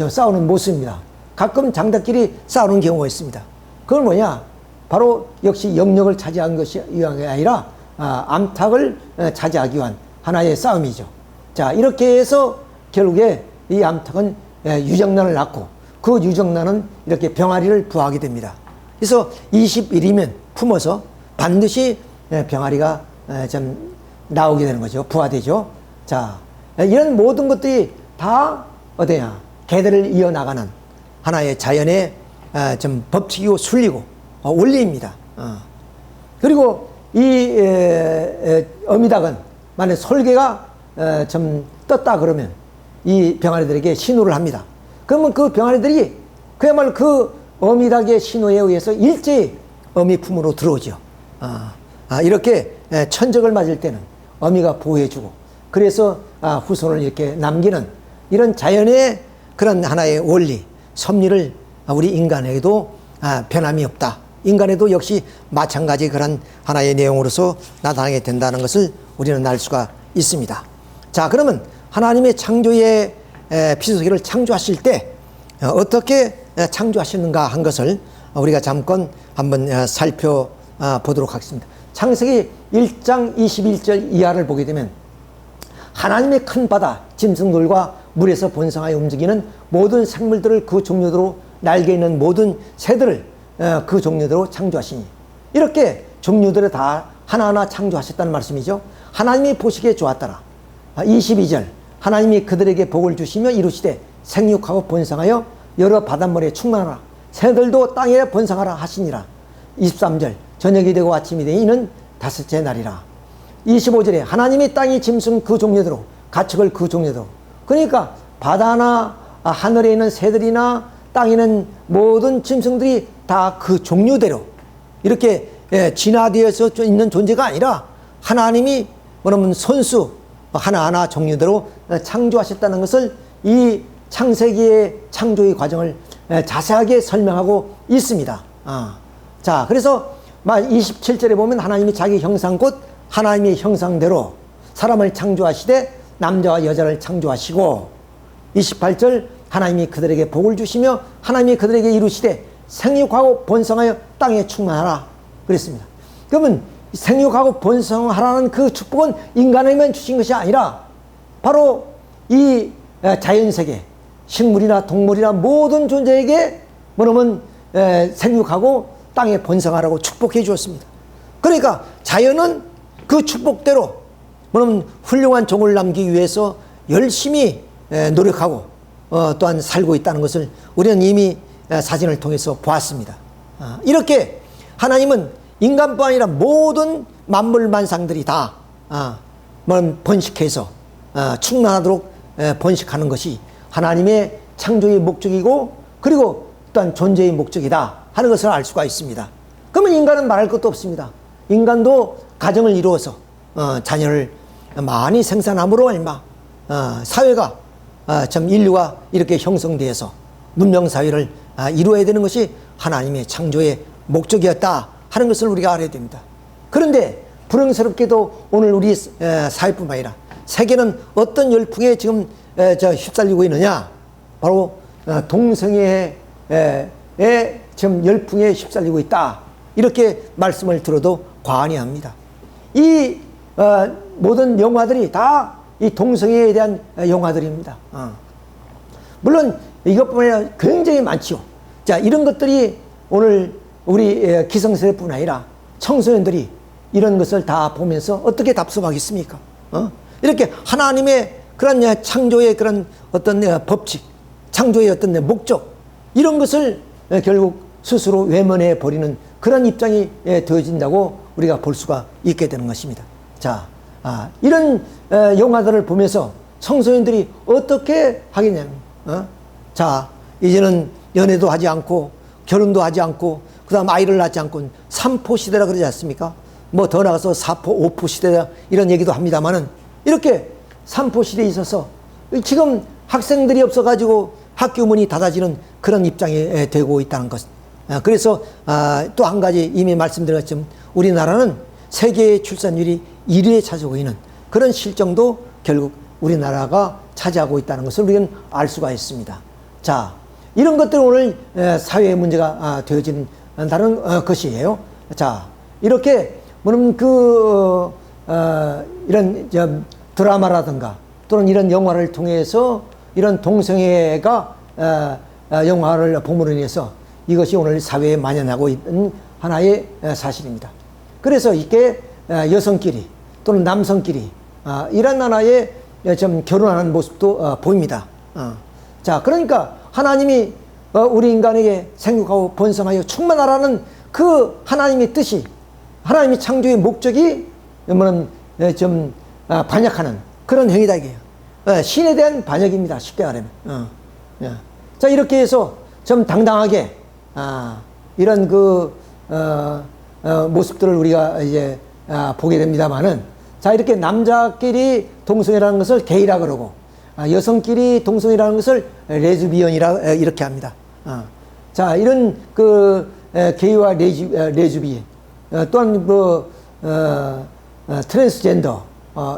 싸우는 모습입니다. 가끔 장닭끼리 싸우는 경우가 있습니다. 그건 뭐냐? 바로 역시 영역을 차지한 것이 아니라 암탉을 차지하기 위한 하나의 싸움이죠. 자, 이렇게 해서 결국에 이 암탉은 유정란을 낳고 그 유정란은 이렇게 병아리를 부화하게 됩니다. 그래서 20일이면 품어서 반드시 병아리가 좀 나오게 되는 거죠. 부화되죠. 자, 이런 모든 것들이 다 어디냐? 계대를 이어나가는 하나의 자연의 좀 법칙이고 순리고 원리입니다. 그리고 이 어미닭은 만약 솔개가 좀 떴다 그러면 이 병아리들에게 신호를 합니다. 그러면 그 병아리들이 그야말로 그 어미닭의 신호에 의해서 일제히 어미 품으로 들어오죠. 이렇게 천적을 맞을 때는 어미가 보호해주고 그래서 후손을 이렇게 남기는 이런 자연의 그런 하나의 원리, 섭리를 우리 인간에게도 변함이 없다. 인간에도 역시 마찬가지 그런 하나의 내용으로서 나타나게 된다는 것을 우리는 알 수가 있습니다. 자, 그러면 하나님의 창조의 피조세계를 창조하실 때 어떻게 창조하시는가 한 것을 우리가 잠깐 한번 살펴보도록 하겠습니다. 창세기 1장 21절 이하를 보게 되면 하나님의 큰 바다, 짐승들과 물에서 번성하여 움직이는 모든 생물들을 그 종류대로 날개 있는 모든 새들을 그 종류대로 창조하시니 이렇게 종류들을 다 하나하나 창조하셨다는 말씀이죠. 하나님이 보시기에 좋았더라. 22절 하나님이 그들에게 복을 주시며 이루시되 생육하고 번성하여 여러 바닷물에 충만하라. 새들도 땅에 번성하라 하시니라. 23절 저녁이 되고 아침이 되니 이는 다섯째 날이라. 25절에 하나님이 땅의 짐승 그 종류대로 가축을 그 종류대로 그러니까 바다나 하늘에 있는 새들이나 땅에 있는 모든 짐승들이 다 그 종류대로 이렇게 진화되어서 있는 존재가 아니라 하나님이 뭐냐면 손수 하나하나 종류대로 창조하셨다는 것을 이 창세기의 창조의 과정을 자세하게 설명하고 있습니다. 자, 그래서 27절에 보면 하나님이 자기 형상 곧 하나님의 형상대로 사람을 창조하시되 남자와 여자를 창조하시고 28절 하나님이 그들에게 복을 주시며 하나님이 그들에게 이루시되 생육하고 번성하여 땅에 충만하라 그랬습니다. 그러면 생육하고 번성하라는 그 축복은 인간에게만 주신 것이 아니라 바로 이 자연세계 식물이나 동물이나 모든 존재에게 뭐냐면 생육하고 땅에 번성하라고 축복해 주었습니다. 그러니까 자연은 그 축복대로 뭐냐면 훌륭한 종을 남기기 위해서 열심히 노력하고 또한 살고 있다는 것을 우리는 이미 사진을 통해서 보았습니다. 이렇게 하나님은 인간뿐 아니라 모든 만물 만상들이 다 번식해서 충만하도록 번식하는 것이 하나님의 창조의 목적이고 그리고 또한 존재의 목적이다 하는 것을 알 수가 있습니다. 그러면 인간은 말할 것도 없습니다. 인간도 가정을 이루어서 자녀를 많이 생산함으로 얼마 사회가 참 인류가 이렇게 형성되어서 문명사회를 이루어야 되는 것이 하나님의 창조의 목적이었다 하는 것을 우리가 알아야 됩니다. 그런데 불행스럽게도 오늘 우리 사회뿐만 아니라 세계는 어떤 열풍에 지금 휩쓸리고 있느냐 바로 동성애의 지금 열풍에 휩쓸리고 있다 이렇게 말씀을 들어도 과언이 합니다. 이 모든 영화들이 다 이 동성애에 대한 영화들입니다. 물론 이것뿐만 아니라 굉장히 많지요. 자, 이런 것들이 오늘 우리 기성세대뿐 아니라 청소년들이 이런 것을 다 보면서 어떻게 답습하겠습니까? 이렇게 하나님의 그런 창조의 그런 어떤 법칙, 창조의 어떤 목적, 이런 것을 결국 스스로 외면해 버리는 그런 입장이 되어진다고 우리가 볼 수가 있게 되는 것입니다. 자, 이런 영화들을 보면서 청소년들이 어떻게 하겠냐면, 자, 이제는 연애도 하지 않고 결혼도 하지 않고 그다음 아이를 낳지 않고 삼포 시대라 그러지 않습니까? 뭐 더 나가서 사포, 오포 시대다 이런 얘기도 합니다만은, 이렇게 삼포 시대에 있어서 지금 학생들이 없어가지고 학교 문이 닫아지는 그런 입장이 되고 있다는 것. 그래서 또 한 가지 이미 말씀드렸지만 우리나라는 세계의 출산율이 1위에 차지하고 있는 그런 실정도 결국 우리나라가 차지하고 있다는 것을 우리는 알 수가 있습니다. 자, 이런 것들은 오늘 사회의 문제가 되어진다는 것이에요. 자, 이렇게 물론 이런 드라마라든가 또는 이런 영화를 통해서 이런 동성애가 영화를 봄으로 인해서 이것이 오늘 사회에 만연하고 있는 하나의 사실입니다. 그래서 이게 여성끼리 또는 남성끼리 이런 하나의 좀 결혼하는 모습도 보입니다. 자, 그러니까 하나님이 우리 인간에게 생육하고 번성하여 충만하라는 그 하나님의 뜻이, 하나님의 창조의 목적이 좀 반역하는 그런 행위다 이게요. 신에 대한 반역입니다. 쉽게 말하면. 자, 이렇게 해서 좀 당당하게 이런 모습들을 우리가 이제 보게 됩니다만은, 자, 이렇게 남자끼리 동성애라는 것을 게이라 그러고 여성끼리 동성애라는 것을 레즈비언이라 이렇게 합니다. 자, 이런 게이와 레즈비언 또한 트랜스젠더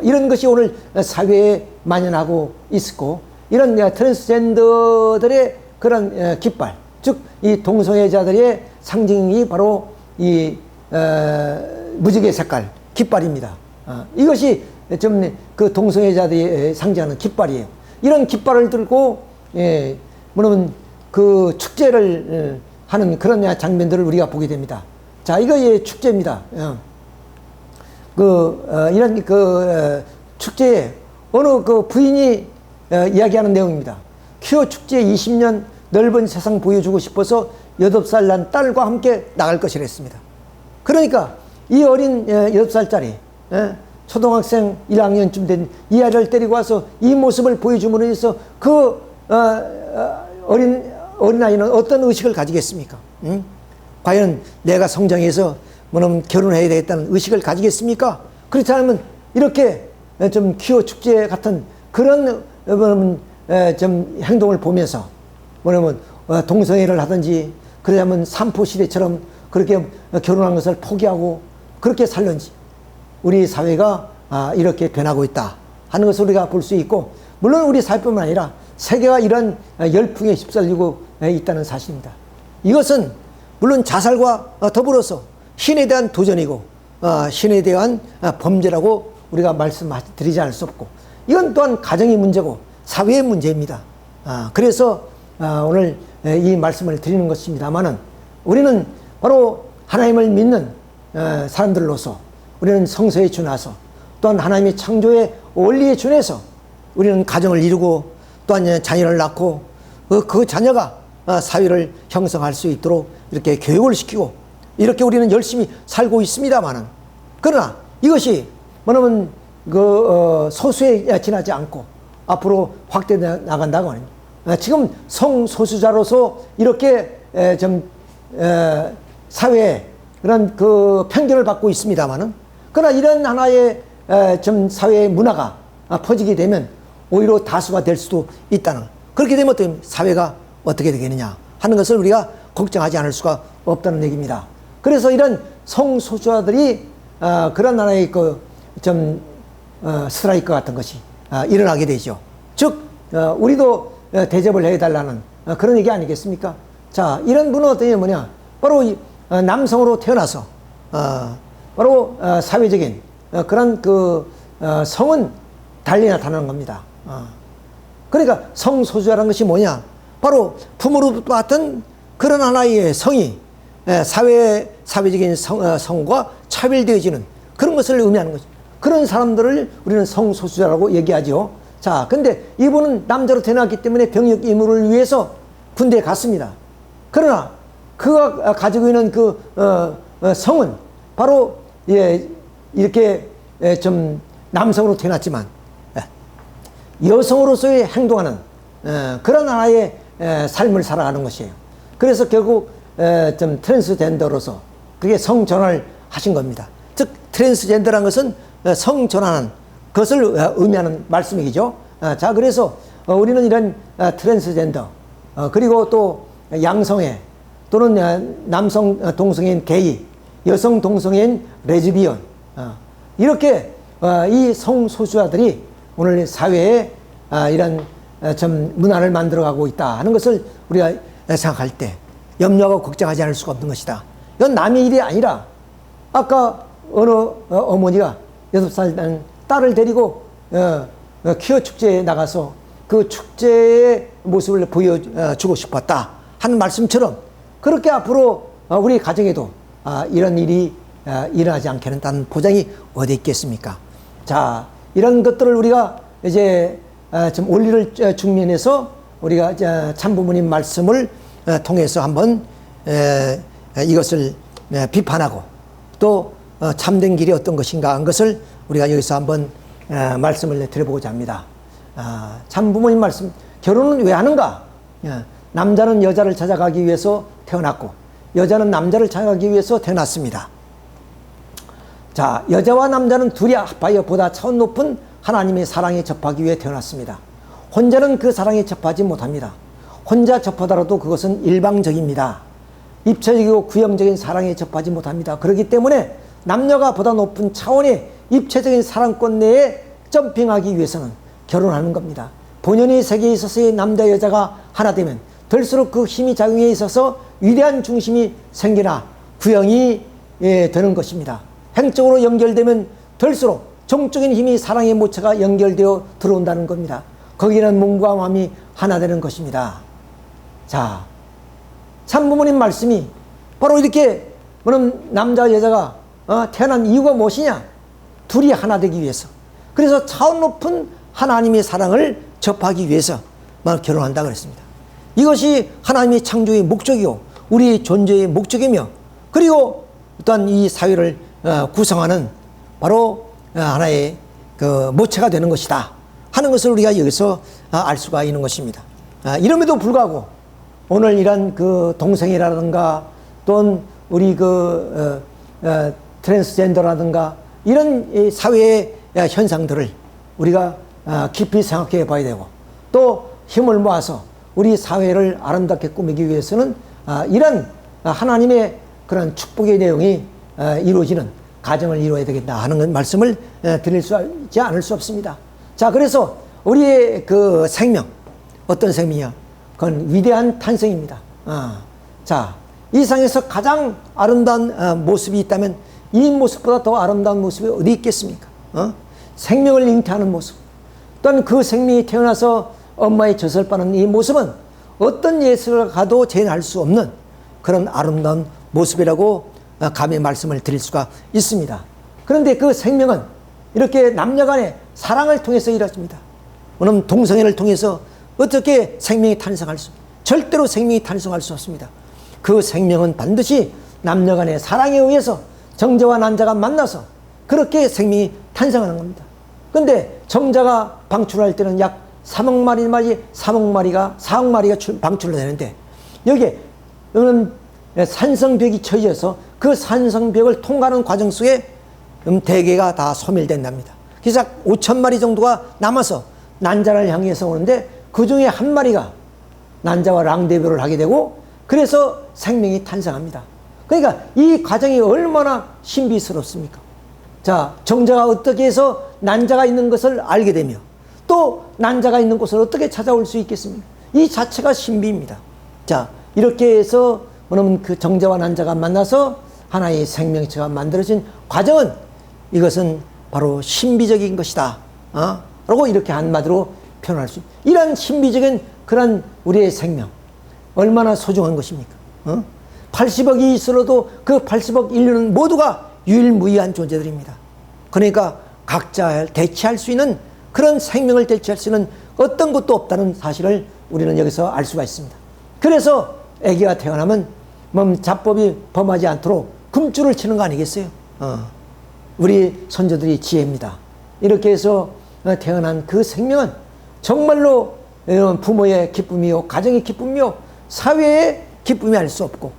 이런 것이 오늘 사회에 만연하고 있었고, 이런 트랜스젠더들의 그런 깃발, 즉 이 동성애자들의 상징이 바로 이 무지개 색깔 깃발입니다. 이것이 좀 그 동성애자들이 상징하는 깃발이에요. 이런 깃발을 들고 물론 그 축제를 하는 그런 장면들을 우리가 보게 됩니다. 자, 이거 축제입니다. 이런 축제에 어느 부인이 이야기하는 내용입니다. 퀴어 축제 20년 넓은 세상 보여주고 싶어서 8살 난 딸과 함께 나갈 것이라 했습니다. 그러니까 이 어린 8살짜리 초등학생 1학년쯤 된 이 아이를 데리고 와서 이 모습을 보여줌으로 해서 그 어린아이는 어떤 의식을 가지겠습니까? 과연 내가 성장해서 결혼해야 되겠다는 의식을 가지겠습니까? 그렇지 않으면 이렇게 좀 퀴어 축제 같은 그런 좀 행동을 보면서 동성애를 하든지, 그러자면 삼포 시대처럼 그렇게 결혼한 것을 포기하고 그렇게 살는지, 우리 사회가 이렇게 변하고 있다 하는 것을 우리가 볼 수 있고, 물론 우리 사회뿐만 아니라 세계가 이런 열풍에 휩쓸리고 있다는 사실입니다. 이것은 물론 자살과 더불어서 신에 대한 도전이고 신에 대한 범죄라고 우리가 말씀드리지 않을 수 없고, 이건 또한 가정의 문제고 사회의 문제입니다. 그래서 오늘 이 말씀을 드리는 것입니다만은, 우리는 바로 하나님을 믿는 사람들로서 우리는 성서에 준해서 또한 하나님의 창조의 원리에 준해서 우리는 가정을 이루고 또한 자녀를 낳고 그 자녀가 사회를 형성할 수 있도록 이렇게 교육을 시키고 이렇게 우리는 열심히 살고 있습니다만은, 그러나 이것이 소수에 지나지 않고 앞으로 확대해 나간다고 합니다. 지금 성소수자로서 이렇게 사회에 그런 편견을 받고 있습니다만은, 그러나 이런 하나의 사회의 문화가 퍼지게 되면 오히려 다수가 될 수도 있다는, 그렇게 되면 어떻게 사회가 어떻게 되겠느냐 하는 것을 우리가 걱정하지 않을 수가 없다는 얘기입니다. 그래서 이런 성소수자들이 그런 하나의 스트라이크 같은 것이 일어나게 되죠. 즉 우리도 대접을 해달라는 그런 얘기 아니겠습니까? 자, 이런 분은 어떤 뭐냐, 바로 남성으로 태어나서 바로 사회적인 그런 성은 달리 나타나는 겁니다. 그러니까 성소수자라는 것이 뭐냐? 바로 부모로부터 받은 그런 하나의 성이 사회적인 성과 차별되어지는 그런 것을 의미하는 거죠. 그런 사람들을 우리는 성소수자라고 얘기하죠. 자, 근데 이분은 남자로 태어났기 때문에 병역 의무를 위해서 군대에 갔습니다. 그러나 그가 가지고 있는 그 성은 바로 이렇게 좀 남성으로 태어났지만 여성으로서의 행동하는 그런 하나의 삶을 살아가는 것이에요. 그래서 결국 좀 트랜스젠더로서 그게 성전환을 하신 겁니다. 즉 트랜스젠더라는 것은 성전환하는 것을 의미하는 말씀이죠. 자, 그래서 우리는 이런 트랜스젠더 그리고 또 양성애 또는 남성 동성애인 게이, 여성 동성애인 레즈비언 이렇게 이 성소수자들이 오늘 사회에 이런 좀 문화를 만들어가고 있다 하는 것을 우리가 생각할 때 염려하고 걱정하지 않을 수가 없는 것이다. 이건 남의 일이 아니라 아까 어느 어머니가 6살 난 딸을 데리고 퀴어 축제에 나가서 그 축제의 모습을 보여주고 싶었다 하는 말씀처럼 그렇게 앞으로 우리 가정에도 이런 일이 일어나지 않겠다는 보장이 어디 있겠습니까? 자, 이런 것들을 우리가 이제 좀 원리를 중면해서 우리가 참부모님 말씀을 통해서 한번 이것을 비판하고 또 참된 길이 어떤 것인가 하는 것을 우리가 여기서 한번 말씀을 드려보고자 합니다. 참부모님 말씀, 결혼은 왜 하는가? 남자는 여자를 찾아가기 위해서 태어났고 여자는 남자를 찾아가기 위해서 태어났습니다. 자, 여자와 남자는 둘이 합하여 보다 차원 높은 하나님의 사랑에 접하기 위해 태어났습니다. 혼자는 그 사랑에 접하지 못합니다. 혼자 접하더라도 그것은 일방적입니다. 입체적이고 구형적인 사랑에 접하지 못합니다. 그렇기 때문에 남녀가 보다 높은 차원의 입체적인 사랑권 내에 점핑하기 위해서는 결혼하는 겁니다. 본연의 세계에 있어서의 남자 여자가 하나 되면 될수록 그 힘이 작용해 있어서 위대한 중심이 생기나 구형이 되는 것입니다. 행적으로 연결되면 될수록 정적인 힘이 사랑의 모체가 연결되어 들어온다는 겁니다. 거기는 몸과 마음이 하나 되는 것입니다. 자, 참부모님 말씀이 바로 이렇게 남자 여자가 태어난 이유가 무엇이냐? 둘이 하나 되기 위해서. 그래서 차원 높은 하나님의 사랑을 접하기 위해서 결혼한다 그랬습니다. 이것이 하나님의 창조의 목적이요 우리 존재의 목적이며 그리고 또한 이 사회를 구성하는 바로 하나의 그 모체가 되는 것이다 하는 것을 우리가 여기서 알 수가 있는 것입니다. 이름에도 불구하고 오늘 이런 그 동성애라든가 또는 우리 그 트랜스젠더라든가 이런 사회의 현상들을 우리가 깊이 생각해 봐야 되고 또 힘을 모아서 우리 사회를 아름답게 꾸미기 위해서는 이런 하나님의 그런 축복의 내용이 이루어지는 가정을 이루어야 되겠다 하는 말씀을 드릴 수 있지 않을 수 없습니다. 자, 그래서 우리의 그 생명 어떤 생명이야? 그건 위대한 탄생입니다. 자, 이 세상에서 가장 아름다운 모습이 있다면 이 모습보다 더 아름다운 모습이 어디 있겠습니까? 생명을 잉태하는 모습 또한 그 생명이 태어나서 엄마의 젖을 빠는 이 모습은 어떤 예술을 가도 재현할 수 없는 그런 아름다운 모습이라고 감히 말씀을 드릴 수가 있습니다. 그런데 그 생명은 이렇게 남녀 간의 사랑을 통해서 이루어집니다. 오늘 동성애를 통해서 어떻게 생명이 탄생할 수 절대로 생명이 탄생할 수 없습니다. 그 생명은 반드시 남녀 간의 사랑에 의해서 정자와 난자가 만나서 그렇게 생명이 탄생하는 겁니다. 그런데 정자가 방출할 때는 약 3억 마리, 4억 마리가 방출되는데 여기에 산성벽이 쳐져서 그 산성벽을 통과하는 과정 속에 대개가 다 소멸된답니다. 그래서 5천 마리 정도가 남아서 난자를 향해서 오는데 그 중에 한 마리가 난자와 랑데뷰를 하게 되고 그래서 생명이 탄생합니다. 그러니까 이 과정이 얼마나 신비스럽습니까? 자, 정자가 어떻게 해서 난자가 있는 것을 알게 되며 또 난자가 있는 곳을 어떻게 찾아올 수 있겠습니까? 이 자체가 신비입니다. 자, 이렇게 해서 그 정자와 난자가 만나서 하나의 생명체가 만들어진 과정은 이것은 바로 신비적인 것이다. 라고 이렇게 한마디로 표현할 수 있다. 이런 신비적인 그런 우리의 생명 얼마나 소중한 것입니까? 80억이 있어도 그 80억 인류는 모두가 유일무이한 존재들입니다. 그러니까 각자 대체할 수 있는 그런 생명을 대체할 수 있는 어떤 것도 없다는 사실을 우리는 여기서 알 수가 있습니다. 그래서 아기가 태어나면 자법이 범하지 않도록 금줄을 치는 거 아니겠어요? 우리 선조들이 지혜입니다. 이렇게 해서 태어난 그 생명은 정말로 부모의 기쁨이요, 가정의 기쁨이요, 사회의 기쁨이 알 수 없고,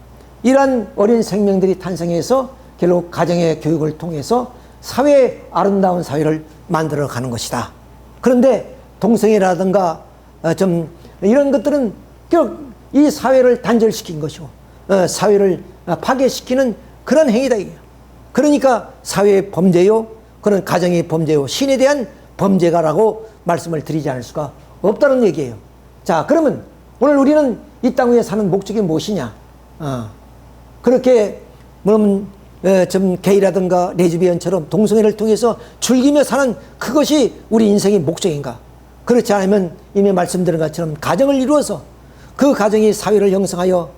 이러한 어린 생명들이 탄생해서 결국 가정의 교육을 통해서 사회의 아름다운 사회를 만들어가는 것이다. 그런데 동성애라든가 좀 이런 것들은 결국 이 사회를 단절시킨 것이고 사회를 파괴시키는 그런 행위다. 그러니까 사회의 범죄요, 그런 가정의 범죄요, 신에 대한 범죄가라고 말씀을 드리지 않을 수가 없다는 얘기예요. 자, 그러면 오늘 우리는 이 땅 위에 사는 목적이 무엇이냐? 그렇게 좀 게이라든가 레즈비언처럼 동성애를 통해서 즐기며 사는 그것이 우리 인생의 목적인가? 그렇지 않으면 이미 말씀드린 것처럼 가정을 이루어서 그 가정이 사회를 형성하여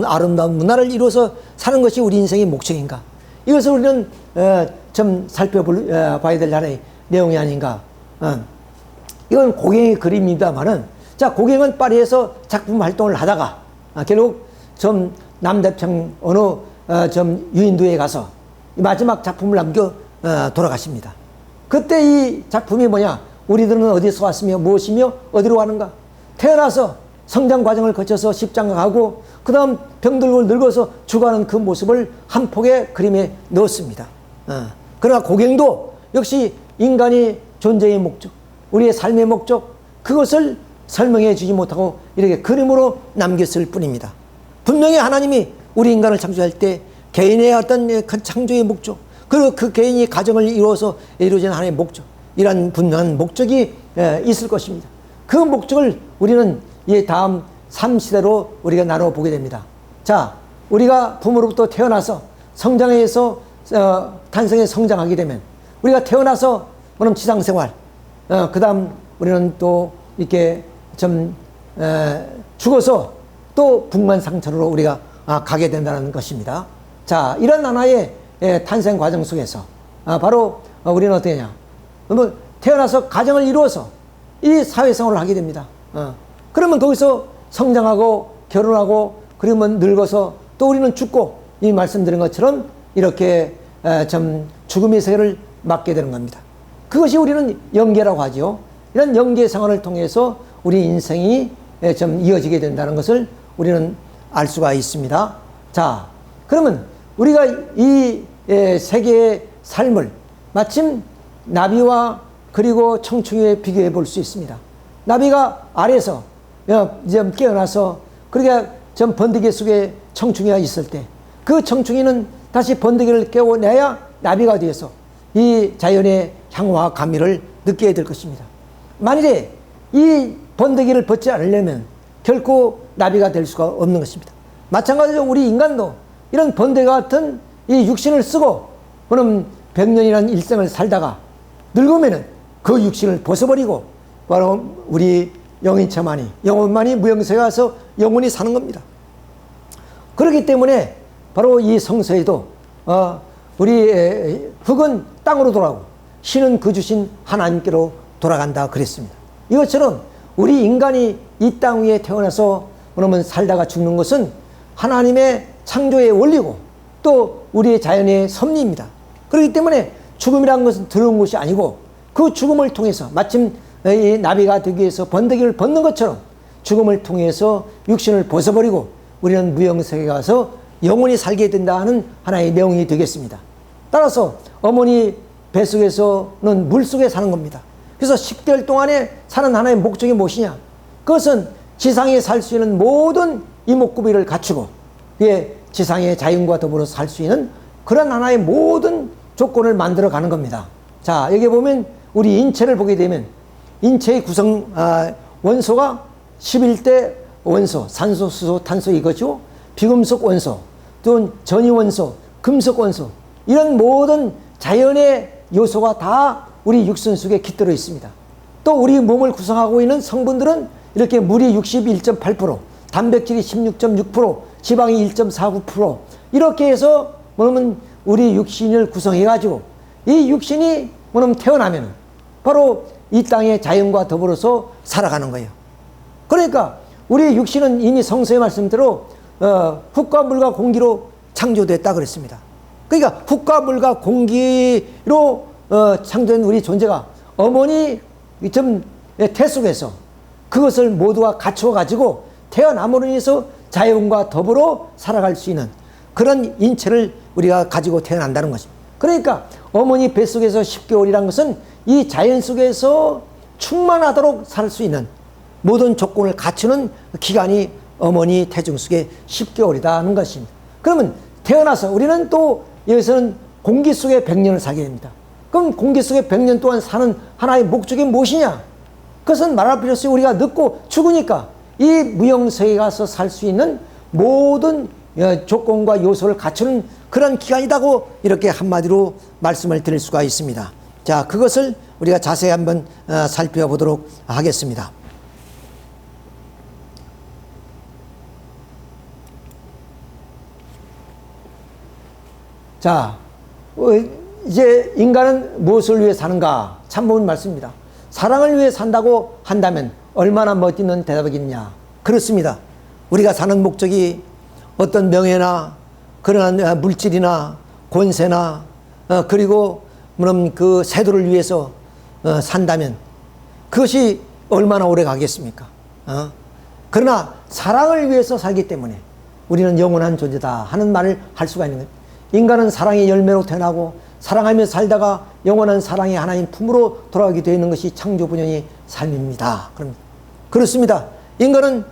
아름다운 문화를 이루어서 사는 것이 우리 인생의 목적인가? 이것을 우리는 좀 살펴봐야 될 하나의 내용이 아닌가? 이건 고갱의 그림입니다만은, 자, 고갱은 파리에서 작품 활동을 하다가 결국 좀 남대평 어느 좀 유인도에 가서 마지막 작품을 남겨 돌아가십니다. 그때 이 작품이 뭐냐? 우리들은 어디서 왔으며 무엇이며 어디로 가는가? 태어나서 성장 과정을 거쳐서 십장가 가고 그 다음 병들고 늙어서 죽어가는 그 모습을 한 폭의 그림에 넣었습니다. 그러나 고갱도 역시 인간이 존재의 목적, 우리의 삶의 목적, 그것을 설명해 주지 못하고 이렇게 그림으로 남겼을 뿐입니다. 분명히 하나님이 우리 인간을 창조할 때 개인의 어떤 그 창조의 목적, 그리고 그 개인이 가정을 이루어서 이루어진 하나님의 목적, 이러한 분명한 목적이 있을 것입니다. 그 목적을 우리는 이 다음 3시대로 우리가 나눠 보게 됩니다. 자, 우리가 부모로부터 태어나서 성장해서 탄생해 성장하게 되면 우리가 태어나서 지상생활, 그 다음 우리는 또 이렇게 좀 죽어서 또 북만상천으로 우리가 가게 된다는 것입니다. 자, 이런 하나의 탄생 과정 속에서 바로 우리는 어떻게 하냐? 태어나서 가정을 이루어서 이 사회생활을 하게 됩니다. 그러면 거기서 성장하고 결혼하고 그러면 늙어서 또 우리는 죽고, 이 말씀드린 것처럼 이렇게 좀 죽음의 세계를 맞게 되는 겁니다. 그것이 우리는 영계라고 하죠. 이런 영계 생활을 통해서 우리 인생이 좀 이어지게 된다는 것을 우리는 알 수가 있습니다. 자, 그러면 우리가 이 세계의 삶을 마침 나비와 그리고 청충이에 비교해 볼 수 있습니다. 나비가 알에서 좀 깨어나서 그렇게 좀 번데기 속에 청충이가 있을 때 그 청충이는 다시 번데기를 깨워내야 나비가 되어서 이 자연의 향과 감미를 느끼게 될 것입니다. 만일에 이 번데기를 벗지 않으려면 결코 나비가 될 수가 없는 것입니다. 마찬가지로 우리 인간도 이런 번데기 같은 이 육신을 쓰고 그럼 100년이라는 일생을 살다가 늙으면은 그 육신을 벗어버리고 바로 우리 영혼만이 무영세에 가서 영원히 사는 겁니다. 그렇기 때문에 바로 이 성서에도 우리 흙은 땅으로 돌아가고 신은 그 주신 하나님께로 돌아간다 그랬습니다. 이것처럼 우리 인간이 이 땅 위에 태어나서 그러면 살다가 죽는 것은 하나님의 창조의 원리고 또 우리의 자연의 섭리입니다. 그렇기 때문에 죽음이라는 것은 더러운 것이 아니고 그 죽음을 통해서 마침 이 나비가 되기 위해서 번데기를 벗는 것처럼 죽음을 통해서 육신을 벗어버리고 우리는 무영세계에 가서 영원히 살게 된다는 하나의 내용이 되겠습니다. 따라서 어머니 뱃속에서는 물속에 사는 겁니다. 그래서 10개월 동안에 사는 하나의 목적이 무엇이냐? 그것은 지상에 살 수 있는 모든 이목구비를 갖추고 지상의 자연과 더불어 살 수 있는 그런 하나의 모든 조건을 만들어 가는 겁니다. 자, 여기 보면 우리 인체를 보게 되면 인체의 구성 원소가 11대 원소, 산소, 수소, 탄소 이거죠. 비금속 원소, 또 전이 원소, 금속 원소, 이런 모든 자연의 요소가 다 우리 육신 속에 깃들어 있습니다. 또 우리 몸을 구성하고 있는 성분들은 이렇게 물이 61.8%, 단백질이 16.6%, 지방이 1.49%, 이렇게 해서 뭐냐면 우리 육신을 구성해 가지고 이 육신이 뭐냐면 태어나면 바로 이 땅의 자연과 더불어서 살아가는 거예요. 그러니까 우리 육신은 이미 성서의 말씀대로 흙과 물과 공기로 창조됐다 그랬습니다. 그러니까 흙과 물과 공기로 창조된 우리 존재가 어머니 태 속에서 그것을 모두가 갖추어 가지고 태어남으로 인해서 자연과 더불어 살아갈 수 있는 그런 인체를 우리가 가지고 태어난다는 것입니다. 그러니까 어머니 뱃속에서 10개월이란 것은 이 자연 속에서 충만하도록 살 수 있는 모든 조건을 갖추는 기간이 어머니 태중 속에 10개월이다 하는 것입니다. 그러면 태어나서 우리는 또 여기서는 공기 속에 100년을 살게 됩니다. 그럼 공기 속에 100년 동안 사는 하나의 목적이 무엇이냐? 그것은 말할 필요 없이 우리가 늙고 죽으니까 이 무영세에 가서 살 수 있는 모든 조건과 요소를 갖추는 그런 기간이라고 이렇게 한마디로 말씀을 드릴 수가 있습니다. 자, 그것을 우리가 자세히 한번 살펴보도록 하겠습니다. 자, 이제 인간은 무엇을 위해 사는가? 참 좋은 말씀입니다. 사랑을 위해 산다고 한다면 얼마나 멋있는 대답이겠냐? 그렇습니다. 우리가 사는 목적이 어떤 명예나 그러한 물질이나 권세나 그리고 그 세도를 위해서 산다면 그것이 얼마나 오래 가겠습니까? 그러나 사랑을 위해서 살기 때문에 우리는 영원한 존재다 하는 말을 할 수가 있는 거예요. 인간은 사랑의 열매로 태어나고 사랑하며 살다가 영원한 사랑의 하나님 품으로 돌아가게 되어 있는 것이 창조분연의 삶입니다. 그렇습니다. 인간은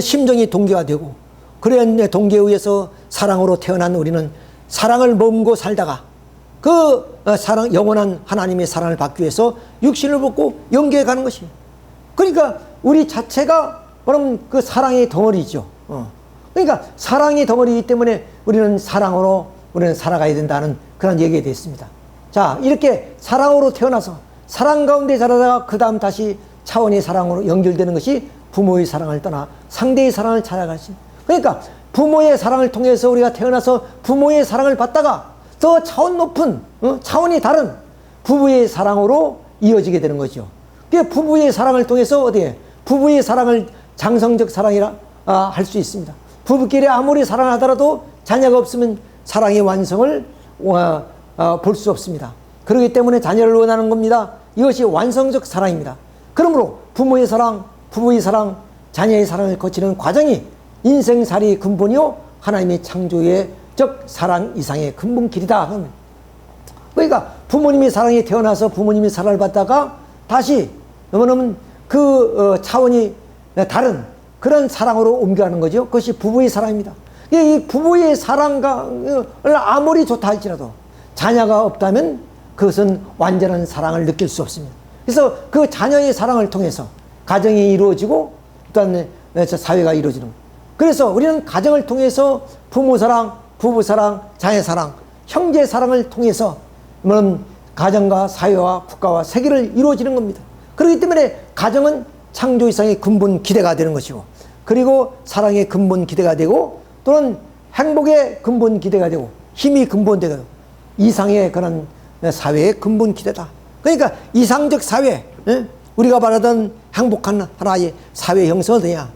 심정이 동기가 되고 그런 동기에 의해서 사랑으로 태어난 우리는 사랑을 머금고 살다가 그 사랑, 영원한 하나님의 사랑을 받기 위해서 육신을 벗고 영계에 가는 것이에요. 그러니까 우리 자체가 그럼 그 사랑의 덩어리죠. 그러니까 사랑의 덩어리이기 때문에 우리는 사랑으로 우리는 살아가야 된다는 그런 얘기가 되어 있습니다. 자, 이렇게 사랑으로 태어나서 사랑 가운데 자라다가 그 다음 다시 차원의 사랑으로 연결되는 것이 부모의 사랑을 떠나 상대의 사랑을 찾아갈 수 있는. 그러니까 부모의 사랑을 통해서 우리가 태어나서 부모의 사랑을 받다가 더 차원 높은 차원이 다른 부부의 사랑으로 이어지게 되는 거죠. 그 부부의 사랑을 통해서 어디에 부부의 사랑을 장성적 사랑이라 할 수 있습니다. 부부끼리 아무리 사랑하더라도 자녀가 없으면 사랑의 완성을 볼 수 없습니다. 그렇기 때문에 자녀를 원하는 겁니다. 이것이 완성적 사랑입니다. 그러므로 부모의 사랑, 부부의 사랑, 자녀의 사랑을 거치는 과정이 인생살이 근본이요 하나님의 창조의 적 사랑 이상의 근본 길이다. 그러니까 부모님의 사랑에 태어나서 부모님의 사랑을 받다가 다시 너무너무 그 차원이 다른 그런 사랑으로 옮겨가는 거죠. 그것이 부부의 사랑입니다. 이 부부의 사랑을 아무리 좋다 할지라도 자녀가 없다면 그것은 완전한 사랑을 느낄 수 없습니다. 그래서 그 자녀의 사랑을 통해서 가정이 이루어지고 또한 사회가 이루어지는 거예요. 그래서 우리는 가정을 통해서 부모 사랑, 부부 사랑, 자녀 사랑, 형제 사랑을 통해서 가정과 사회와 국가와 세계를 이루어지는 겁니다. 그렇기 때문에 가정은 창조 이상의 근본 기대가 되는 것이고 그리고 사랑의 근본 기대가 되고 또는 행복의 근본 기대가 되고 힘이 근본 기대가 되고 이상의 그런 사회의 근본 기대다. 그러니까 이상적 사회, 우리가 말하던 행복한 하나의 사회 형성은 뭐냐?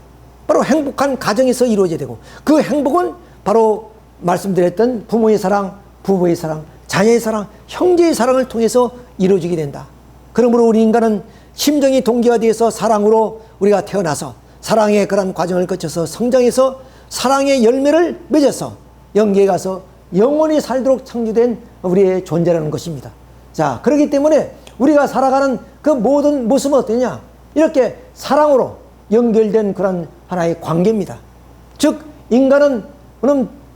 바로 행복한 가정에서 이루어져야 되고 그 행복은 바로 말씀드렸던 부모의 사랑, 부부의 사랑, 자녀의 사랑, 형제의 사랑을 통해서 이루어지게 된다. 그러므로 우리 인간은 심정이 동기화 되어서 사랑으로 우리가 태어나서 사랑의 그런 과정을 거쳐서 성장해서 사랑의 열매를 맺어서 영계에 가서 영원히 살도록 창조된 우리의 존재라는 것입니다. 자, 그렇기 때문에 우리가 살아가는 그 모든 모습은 어떠냐? 이렇게 사랑으로 연결된 그런 하나의 관계입니다. 즉 인간은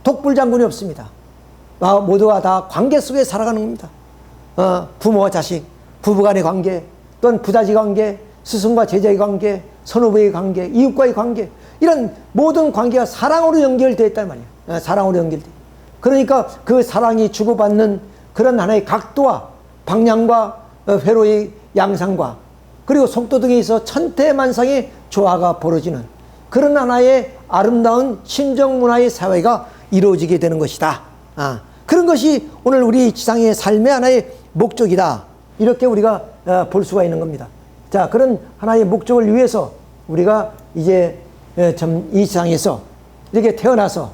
독불장군이 없습니다. 모두가 다 관계 속에 살아가는 겁니다. 부모와 자식, 부부간의 관계, 또는 부자지 관계, 스승과 제자의 관계, 선후배의 관계, 이웃과의 관계, 이런 모든 관계가 사랑으로 연결되어 있단 말이에요. 사랑으로 연결돼. 그러니까 그 사랑이 주고받는 그런 하나의 각도와 방향과 회로의 양상과 그리고 속도 등에 있어 천태만상의 조화가 벌어지는 그런 하나의 아름다운 친정문화의 사회가 이루어지게 되는 것이다. 그런 것이 오늘 우리 지상의 삶의 하나의 목적이다. 이렇게 우리가 볼 수가 있는 겁니다. 자, 그런 하나의 목적을 위해서 우리가 이제 이 지상에서 이렇게 태어나서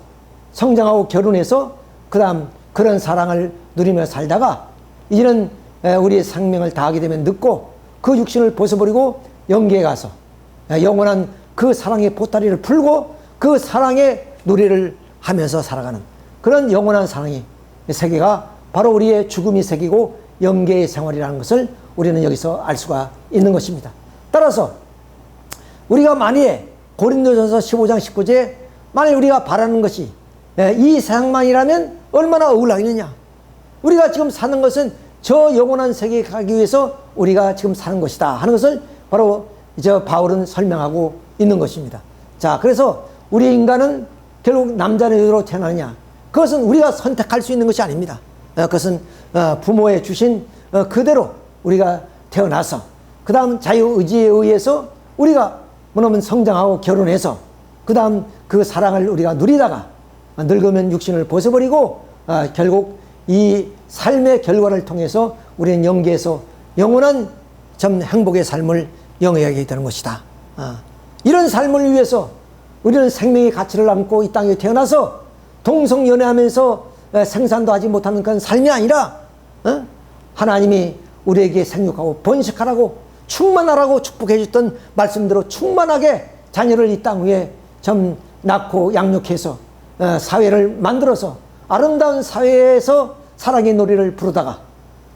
성장하고 결혼해서 그 다음 그런 사랑을 누리며 살다가 이제는 우리의 생명을 다하게 되면 늙고 그 육신을 벗어버리고 영계에 가서 영원한 그 사랑의 보따리를 풀고 그 사랑의 노래를 하면서 살아가는 그런 영원한 사랑의 세계가 바로 우리의 죽음의 세계고 영계의 생활이라는 것을 우리는 여기서 알 수가 있는 것입니다. 따라서 우리가 만약에 고린도전서 15장 19절에 만약 우리가 바라는 것이 이 세상만이라면 얼마나 억울하겠느냐. 우리가 지금 사는 것은 저 영원한 세계에 가기 위해서 우리가 지금 사는 것이다 하는 것을 바로 바울은 설명하고 있는 것입니다. 자, 그래서 우리 인간은 결국 남자나 여자로 태어나느냐, 그것은 우리가 선택할 수 있는 것이 아닙니다. 그것은 부모의 주신 그대로 우리가 태어나서 그 다음 자유의지에 의해서 우리가 뭐냐면 성장하고 결혼해서 그 다음 그 사랑을 우리가 누리다가 늙으면 육신을 벗어버리고 결국 이 삶의 결과를 통해서 우리는 영계에서 영원한 행복의 삶을 영위하게 되는 것이다. 이런 삶을 위해서 우리는 생명의 가치를 안고 이 땅에 태어나서 동성연애하면서 생산도 하지 못하는 그런 삶이 아니라 하나님이 우리에게 생육하고 번식하라고 충만하라고 축복해 줬던 말씀대로 충만하게 자녀를 이 땅 위에 낳고 양육해서 사회를 만들어서 아름다운 사회에서 사랑의 노래를 부르다가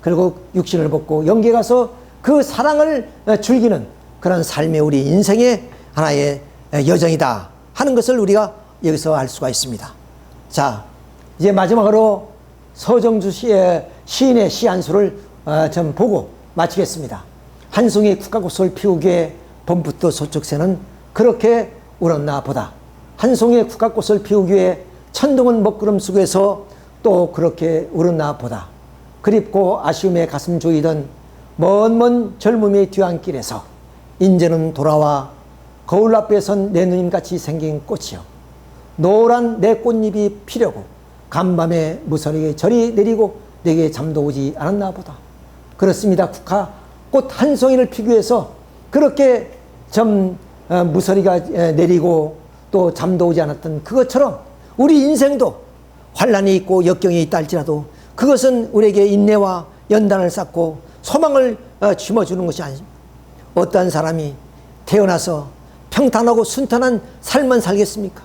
결국 육신을 벗고 영계 가서 그 사랑을 즐기는 그런 삶의 우리 인생의 하나의 여정이다 하는 것을 우리가 여기서 알 수가 있습니다. 자, 이제 마지막으로 서정주 시인의 시 한 수를 좀 보고 마치겠습니다. 한 송이 국화꽃을 피우기에 봄부터 소쩍새는 그렇게 울었나 보다. 한 송이 국화꽃을 피우기 위해 천둥은 먹구름 속에서 또 그렇게 울었나 보다. 그립고 아쉬움에 가슴 조이던 먼 젊음의 뒤안길에서 인제는 돌아와 거울 앞에 선 내 누님같이 생긴 꽃이요, 노란 내 꽃잎이 피려고 간밤에 무서리게 절이 내리고 내게 잠도 오지 않았나 보다. 그렇습니다. 국화꽃 한 송이를 피기 위해서 그렇게 무서리가 내리고 또 잠도 오지 않았던 그것처럼 우리 인생도 환란이 있고 역경이 있다 할지라도 그것은 우리에게 인내와 연단을 쌓고 소망을 심어주는 것이 아닙니다. 어떠한 사람이 태어나서 평탄하고 순탄한 삶만 살겠습니까?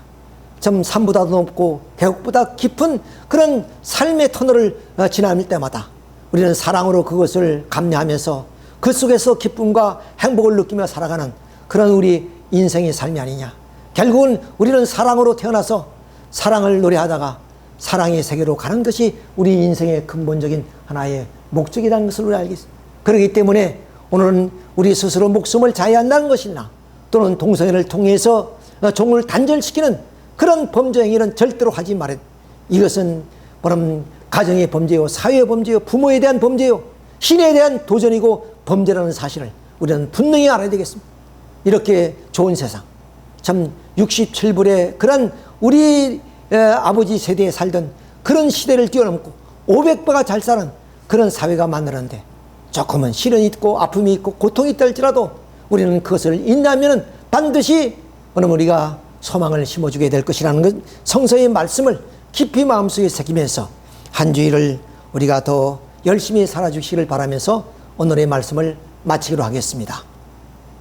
산보다도 높고 계곡보다 깊은 그런 삶의 터널을 지나올 때마다 우리는 사랑으로 그것을 감내하면서 그 속에서 기쁨과 행복을 느끼며 살아가는 그런 우리 인생의 삶이 아니냐. 결국은 우리는 사랑으로 태어나서 사랑을 노래하다가 사랑의 세계로 가는 것이 우리 인생의 근본적인 하나의 목적이라는 것을 우리 알겠습니다. 그렇기 때문에 오늘은 우리 스스로 목숨을 자해한다는 것이나 또는 동성애를 통해서 종을 단절시키는 그런 범죄 행위는 절대로 하지 말아야 돼. 이것은 뭐냐면 가정의 범죄요, 사회의 범죄요, 부모에 대한 범죄요, 신에 대한 도전이고 범죄라는 사실을 우리는 분명히 알아야 되겠습니다. 이렇게 좋은 세상, 67불의 그런 우리 아버지 세대에 살던 그런 시대를 뛰어넘고 500배가 잘 사는 그런 사회가 만들었는데 조금은 시련이 있고 아픔이 있고 고통이 있다 할지라도 우리는 그것을 인내하면 반드시 우리가 소망을 심어주게 될 것이라는 것, 성서의 말씀을 깊이 마음속에 새기면서 한 주일을 우리가 더 열심히 살아주시기를 바라면서 오늘의 말씀을 마치기로 하겠습니다.